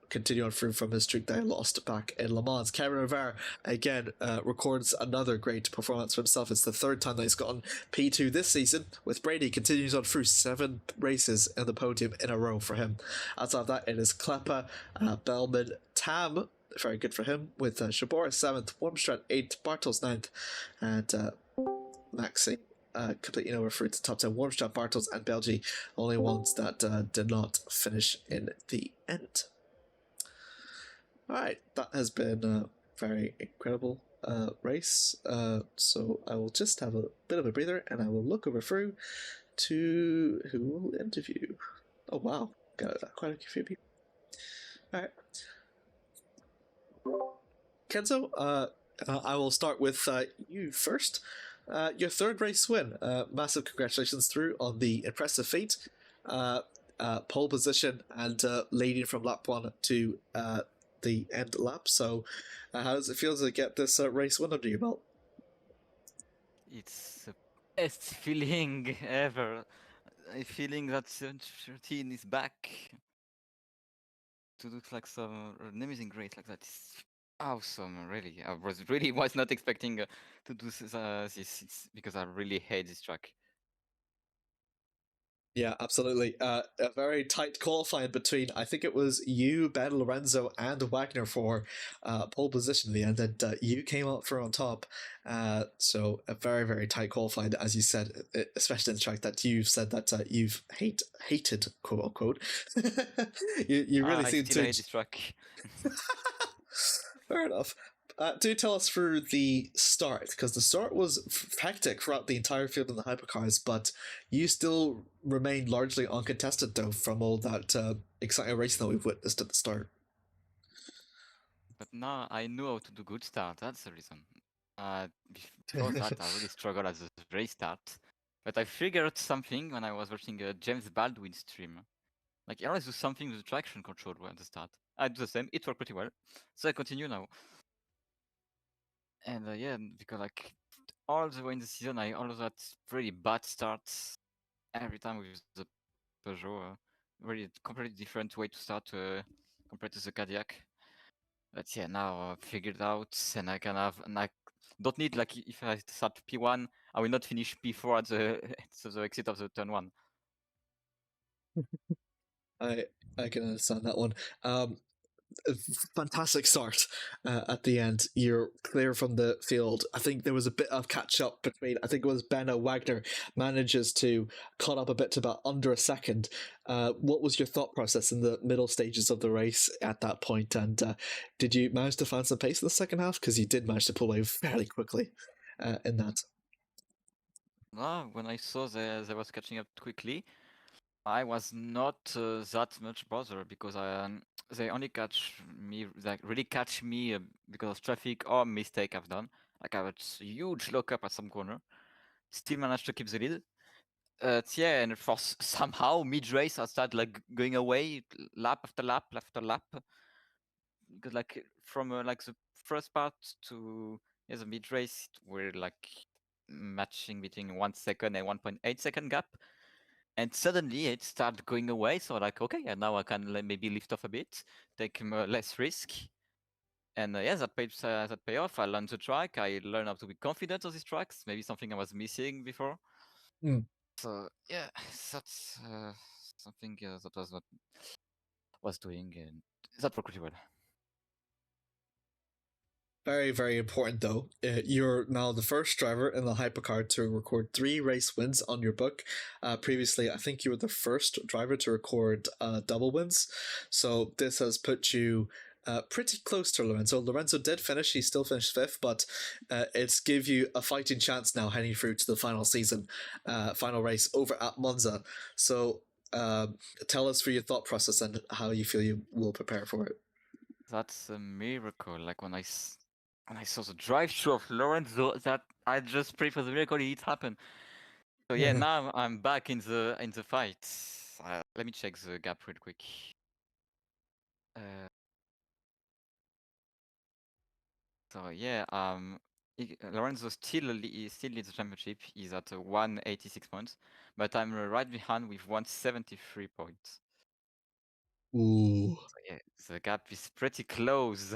Continue on through from his streak that he lost back in Le Mans. Kevin Rivera again records another great performance for himself. It's the 3rd time that he's gotten P2 this season, with Brady continues on through 7 races in the podium in a row for him. Outside of that, it is Kleppa, Bellman, Tam, very good for him, with Shabora 7th, Wormstrand 8th, Bartels 9th, and Maxi, completing over through to top 10. Warmstrap, Bartels, and Belgi, only ones that did not finish in the end. Alright, that has been a very incredible race. So I will just have a bit of a breather and I will look over through to who will interview. Oh wow, got quite a few people. Alright. Kenzo, I will start with you first. Your third race win. Massive congratulations through on the impressive feat. Pole position and leading from lap 1 to the end lap. So, how does it feel to get this race win under your belt? It's the best feeling ever. A feeling that 13 is back to look like some an amazing race like that. It's awesome, really. I was not expecting to do this. It's because I really hate this track. Yeah, absolutely. A very tight qualifying between, I think it was you, Ben, Lorenzo, and Wagner for pole position in the end, and you came up for on top. So a very, very tight qualifying, as you said, especially in the track that you've said that you've hated, quote unquote. you really I seem still to. hate this track. Fair enough. Do tell us through the start, because the start was hectic throughout the entire field in the hypercars, but you still remained largely uncontested, though, from all that exciting racing that we've witnessed at the start. But now I know how to do good start. That's the reason. Before that, I really struggled at the race start. But I figured something when I was watching James Baldwin stream. Like, he always do something with the traction control at the start. I do the same. It worked pretty well. So I continue now. And yeah, because like all the way in the season, I always had pretty bad starts every time with the Peugeot. Really completely different way to start compared to the Cadillac. But yeah, now figured it out, and I can have, and I don't need like if I start P1, I will not finish P4 at the the exit of the turn 1. I can understand that one. A fantastic start at the end. You're clear from the field. I think there was a bit of catch up between, I think it was Benno Wagner manages to cut up a bit to about under a second. What was your thought process in the middle stages of the race at that point? And did you manage to find some pace in the second half? Because you did manage to pull away fairly quickly in that. When I saw they was catching up quickly, I was not that much bothered because they only catch me, like really catch me because of traffic or mistake I've done. Like I had a huge lockup at some corner, still managed to keep the lead. Yeah, and for somehow mid race I started like going away lap after lap after lap because like from like the first part to the mid race we're like matching between 1 second and 1.8 second gap. And suddenly it started going away. So like, okay, and now I can maybe lift off a bit, take less risk. And yeah, that pay off. I learned the track. I learned how to be confident on these tracks. Maybe something I was missing before. Mm. So yeah, that's something that was not was doing, and that worked pretty well. Very, very important though. You're now the first driver in the hypercar to record 3 race wins on your book. Previously, I think you were the first driver to record double wins. So this has put you pretty close to Lorenzo. Lorenzo did finish; he still finished 5th, but it's give you a fighting chance now heading through to the final season, final race over at Monza. So tell us for your thought process and how you feel you will prepare for it. That's a miracle. Like when I saw the drive-through of Lorenzo, that I just prayed for the miracle it happened. So yeah, now I'm back in the fight. Let me check the gap real quick. So yeah, Lorenzo still leads the championship. He's at 186 points, but I'm right behind with 173 points. Ooh. So yeah, the gap is pretty close.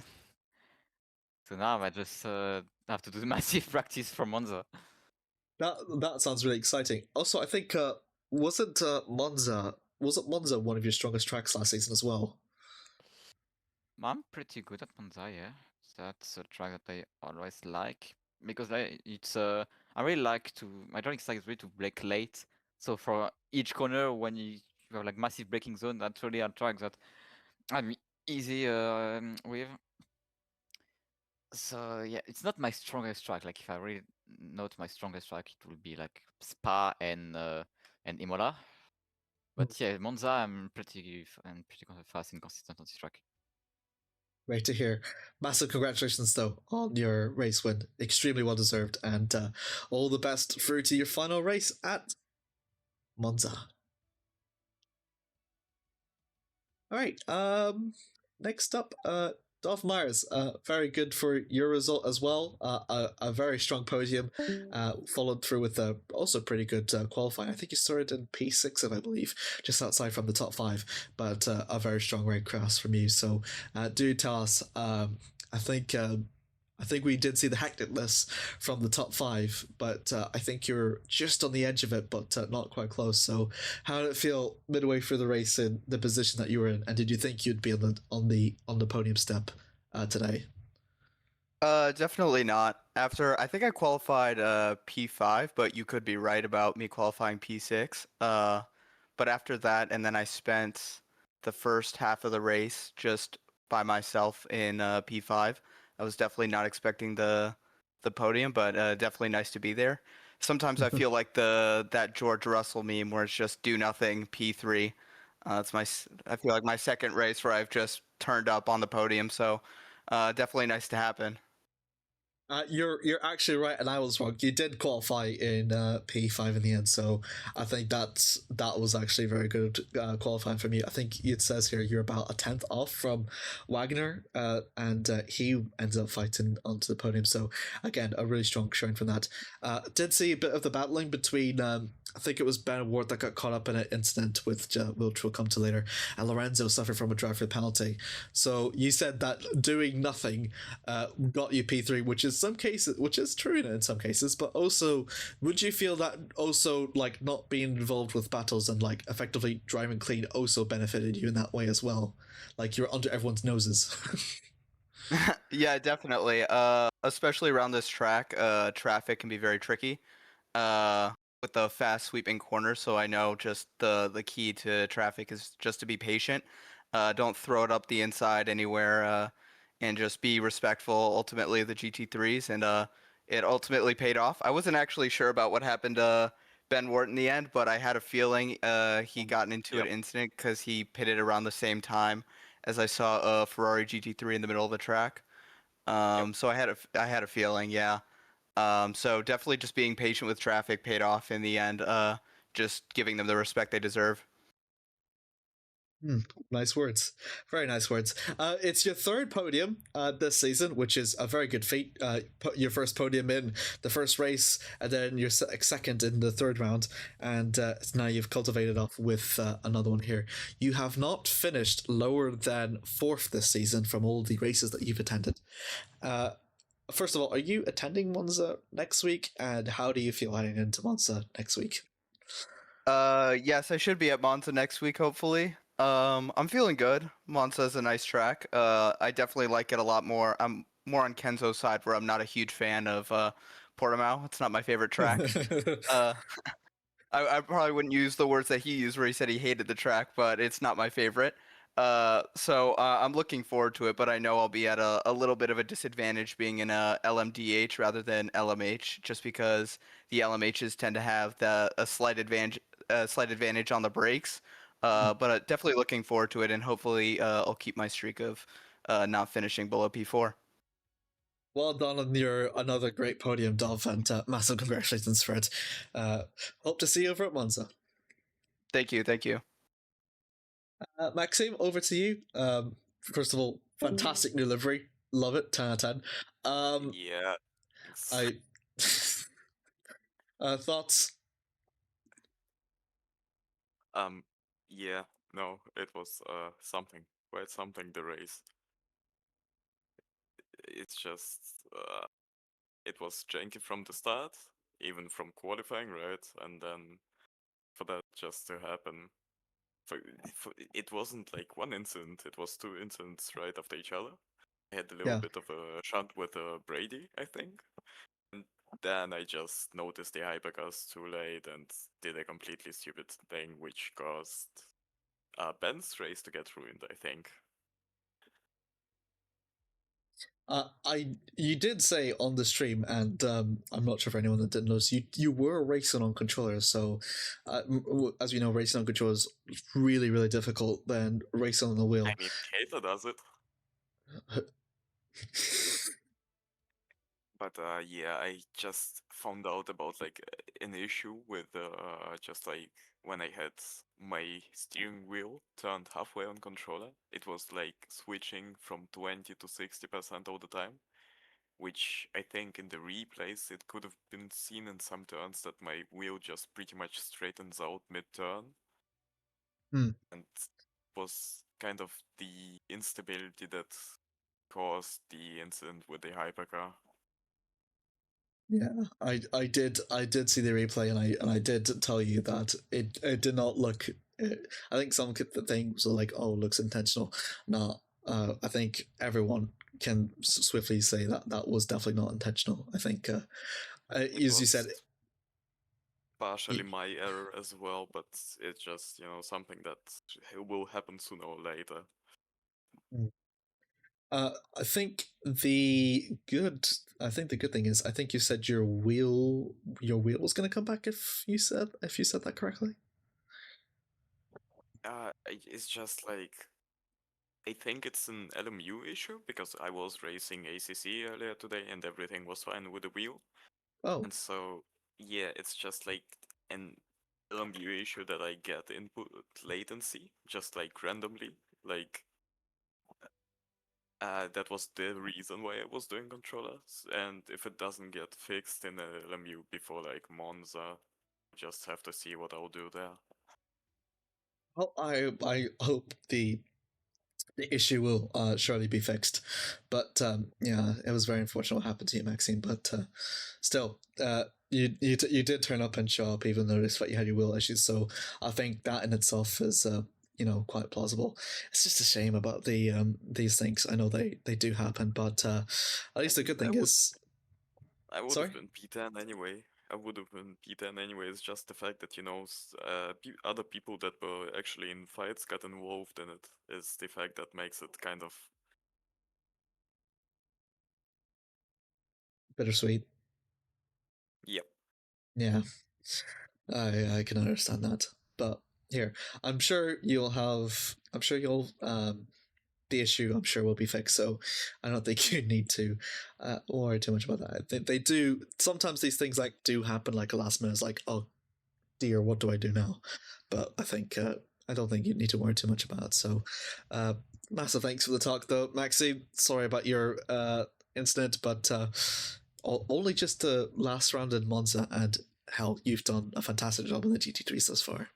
So now I just have to do massive practice for Monza. That sounds really exciting. Also, I think wasn't Monza one of your strongest tracks last season as well? I'm pretty good at Monza, yeah. That's a track that I always like because it's I really like to. My driving style is really to brake late. So for each corner, when you have like massive braking zone, that's really a track that I'm easy with. So yeah, it's not my strongest track. Like if I really note my strongest track, it will be like Spa and Imola. But yeah, Monza, I'm pretty fast and consistent on this track. Great to hear. Massive congratulations, though, on your race win. Extremely well deserved, and all the best through to your final race at Monza. All right. Next up, Dolph Myers. Very good for your result as well. A very strong podium. Followed through with also pretty good qualifying. I think you started in P6, I believe, just outside from the top five. But a very strong race cross from you. So, do tell us. I think we did see the hecticness from the top five, but I think you're just on the edge of it, but not quite close. So, how did it feel midway through the race in the position that you were in, and did you think you'd be on the podium step today? Definitely not. After I think I qualified P5, but you could be right about me qualifying P6. But after that, and then I spent the first half of the race just by myself in P5. I was definitely not expecting the podium, but definitely nice to be there. Sometimes I feel like that George Russell meme where it's just do nothing P3. I feel like my second race where I've just turned up on the podium, so definitely nice to happen. You're actually right, and I was wrong. You did qualify in P5 in the end, so I think that was actually very good qualifying from you. I think it says here you're about a tenth off from Wagner, and he ended up fighting onto the podium. So again, a really strong showing from that. Did see a bit of the battling between. I think it was Ben Ward that got caught up in an incident with which we'll come to later, and Lorenzo suffered from a driver penalty. So you said that doing nothing got you P3, which is some cases, which is true in some cases, but also, would you feel that also like not being involved with battles and like effectively driving clean also benefited you in that way as well? Like you're under everyone's noses. Yeah, definitely. Especially around this track, traffic can be very tricky. With the fast sweeping corners, so I know just the key to traffic is just to be patient. Don't throw it up the inside anywhere, and just be respectful ultimately of the GT3s, and it ultimately paid off. I wasn't actually sure about what happened to Ben Wart in the end, but I had a feeling he got into an incident because he pitted around the same time as I saw a Ferrari GT3 in the middle of the track. So I had a feeling, yeah. So definitely just being patient with traffic paid off in the end. Just giving them the respect they deserve. Nice words. Very nice words. It's your third podium this season, which is a very good feat. Put your first podium in the first race, and then your second in the third round, and now you've cultivated off with another one here. You have not finished lower than fourth this season from all the races that you've attended. First of all, are you attending Monza next week, and how do you feel heading into Monza next week? Yes, I should be at Monza next week, hopefully. I'm feeling good. Monza is a nice track. I definitely like it a lot more. I'm more on Kenzo's side, where I'm not a huge fan of Portimao. It's not my favorite track. I probably wouldn't use the words that he used, where he said he hated the track, but it's not my favorite. So I'm looking forward to it, but I know I'll be at a little bit of a disadvantage being in a LMDH rather than LMH, just because the LMHs tend to have a slight advantage on the brakes. But definitely looking forward to it, and hopefully I'll keep my streak of not finishing below P4. Well done on your another great podium, Dov, and massive congratulations, Fred. Hope to see you over at Monza. Thank you, thank you. Maxime, over to you. First of all, fantastic new livery. Love it. 10 out of 10. Yeah. I thoughts. Yeah. No, it was something. Quite something. The race. It's just it was janky from the start, even from qualifying, right? And then for that just to happen, it wasn't like one incident. It was two incidents right after each other. I had a little bit of a shunt with Brady, I think. And then I just noticed the hypercars too late and did a completely stupid thing, which caused Ben's race to get ruined, I think. You did say on the stream, and I'm not sure for anyone that didn't notice, you were racing on controllers. So, as we know, racing on controllers is really really difficult than racing on the wheel. I mean, Kato does it. But yeah, I just found out about like an issue with just like when I had my steering wheel turned halfway on controller, it was like switching from 20 to 60% all the time, which I think in the replays it could have been seen in some turns that my wheel just pretty much straightens out mid-turn. And was kind of the instability that caused the incident with the hypercar. Yeah, I did see the replay, and I did tell you that it did not look. I think some things are like, oh, looks intentional. No, I think everyone can swiftly say that that was definitely not intentional. I think, as you said, partially my error as well, but it's just, you know, something that will happen sooner or later. I think the good. I think the good thing is, I think you said your wheel was going to come back if you said that correctly. It's just like I think it's an LMU issue because I was racing ACC earlier today and everything was fine with the wheel. Oh. And so yeah, it's just like an LMU issue that I get input latency just like randomly, like. That was the reason why I was doing controllers, and if it doesn't get fixed in LMU before like Monza, just have to see what I'll do there. Well, I hope the issue will surely be fixed, but yeah, it was very unfortunate what happened to you, Maxine. But still, you did turn up and show up, even though despite you had your wheel issues. So I think that in itself is you know, quite plausible. It's just a shame about the these things. I know they do happen, but at least the good thing is, I would have been P10 anyway. I would have been P10 anyway. It's just the fact that, you know, other people that were actually in fights got involved in it is the fact that makes it kind of bittersweet. Yep. Yeah, I can understand that, but here, I'm sure you'll the issue I'm sure will be fixed, so I don't think you need to worry too much about that. They do sometimes, these things like do happen like a last minute. It's like, oh dear, what do I do now? But I think I don't think you need to worry too much about it. So massive thanks for the talk though, Maxi. Sorry about your incident, but only just the last round in Monza, and hell, you've done a fantastic job in the GT3s thus far.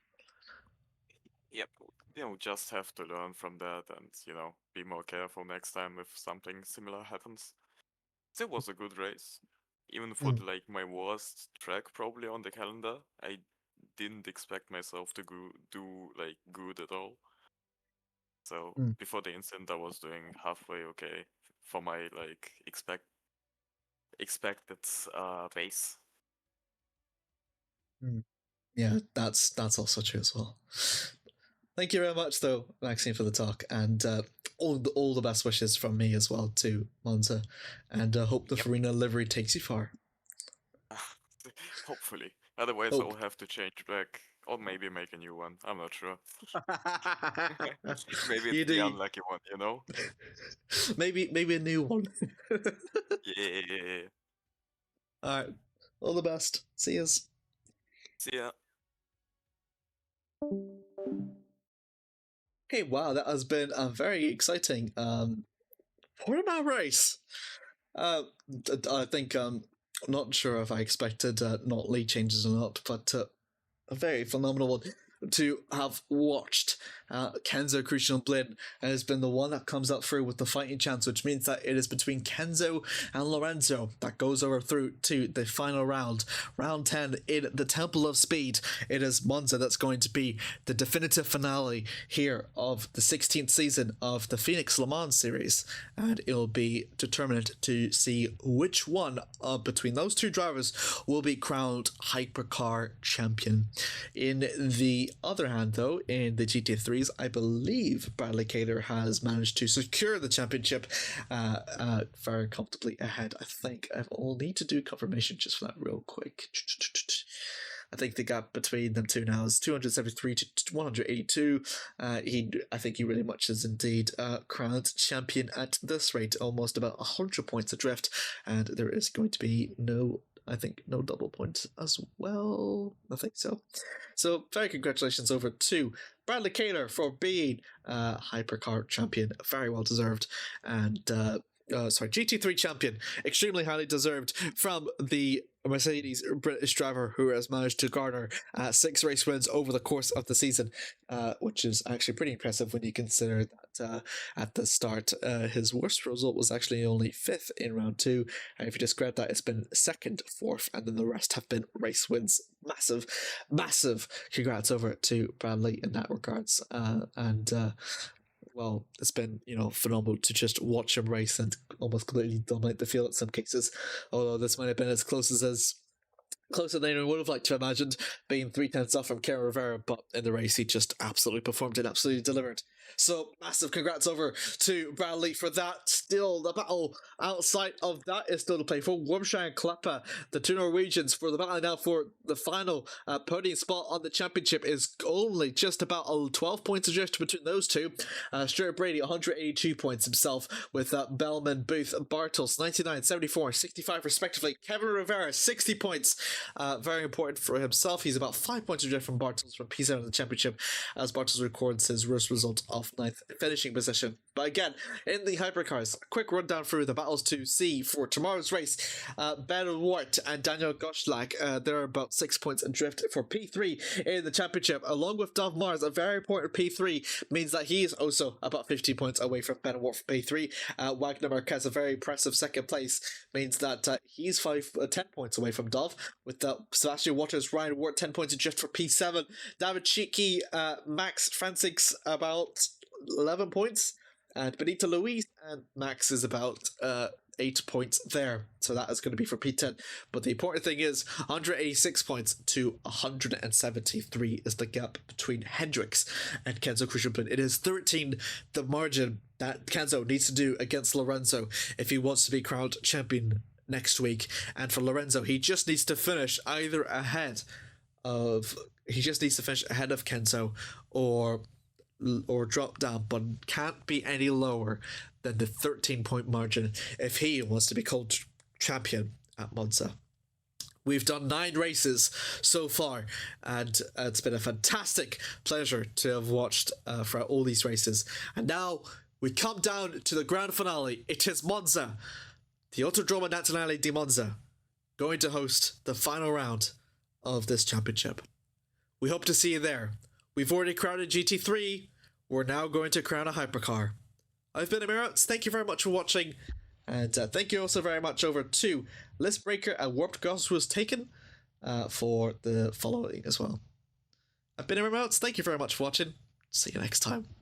Yep, you know, just have to learn from that and, you know, be more careful next time if something similar happens. It was a good race. Even for like my worst track probably on the calendar, I didn't expect myself to do like good at all. So before the incident I was doing halfway okay for my like expected pace. Yeah, that's also true as well. Thank you very much, though, Maxine, for the talk, and all the best wishes from me as well to Monza, and hope the Farina livery takes you far. Hopefully, otherwise I'll have to change back, or maybe make a new one. I'm not sure. Maybe it's the unlucky one, you know. maybe a new one. Yeah. All right, all the best. See yous. See ya. Okay, wow, that has been a very exciting Portimao race. I think I'm not sure if I expected not lead changes or not, but a very phenomenal one. to have watched. Kenzo Crucial Blin has been the one that comes up through with the fighting chance, which means that it is between Kenzo and Lorenzo that goes over through to the final round. Round 10 in the Temple of Speed. It is Monza that's going to be the definitive finale here of the 16th season of the Phoenix Le Mans series, and it'll be determined to see which one between those two drivers will be crowned hypercar champion. In the other hand, though, in the GT3s, I believe Bradley Cater has managed to secure the championship very comfortably ahead. I think I'll need to do confirmation just for that real quick. I think the gap between them two now is 273 to 182. I think he really much is indeed crowned champion at this rate, almost about 100 points adrift, and there is going to be no double points as well. I think so. So very congratulations over to Bradley Cater for being hypercar champion, very well deserved, and GT3 champion, extremely highly deserved from the Mercedes British driver who has managed to garner 6 race wins over the course of the season, which is actually pretty impressive when you consider that at the start his worst result was actually only 5th in round 2, and if you discredit that, it's been 2nd, 4th, and then the rest have been race wins. Massive congrats over to Bradley in that regards, well, it's been, phenomenal to just watch him race and almost completely dominate the field in some cases. Although this might have been closer than anyone would have liked to have imagined, being 3/10 off from Karen Rivera, but in the race he just absolutely performed and absolutely delivered. So massive congrats over to Bradley for that. Still, the battle outside of that is still to play for. Wormshire and Klappa, the two Norwegians, for the battle now for the final podium spot on the championship is only just about 12 points adrift between those two. Stuart Brady, 182 points himself, with Bellman, Booth, Bartels, 99, 74, 65 respectively. Kevin Rivera, 60 points. Very important for himself. He's about 5 points adrift from Bartels from P7 in the championship, as Bartels records his worst result of 9th finishing position. But again, in the hypercars, a quick rundown through the battles to see for tomorrow's race. Ben Wart and Daniel Goschlak, they're about 6 points adrift for P3 in the championship, along with Dov Mars. A very important P3 means that he is also about 50 points away from Ben Wart for P3. Wagner Marquez, a very impressive 2nd place, means that he's 10 points away from Dov, with Sebastian Waters, Ryan Wart, 10 points adrift for P7. David Cheeky, Max Francis about 11 points, and Benito Luis and Max is about 8 points there, so that is going to be for P10. But the important thing is 186 points to 173 is the gap between Hendricks and Kenzo Crucialpin. It is 13 the margin that Kenzo needs to do against Lorenzo if he wants to be crowned champion next week. And for Lorenzo, he just needs to finish either ahead of Kenzo or drop down, but can't be any lower than the 13-point margin if he wants to be called champion at Monza. We've done 9 races so far, and it's been a fantastic pleasure to have watched throughout all these races. And now we come down to the grand finale. It is Monza, the Autodromo Nazionale di Monza, going to host the final round of this championship. We hope to see you there. We've already crowned a GT3. We're now going to crown a hypercar. I've been Emirates. Thank you very much for watching. And thank you also very much over to Listbreaker and Warped Goss was taken for the following as well. I've been Emirates. Thank you very much for watching. See you next time.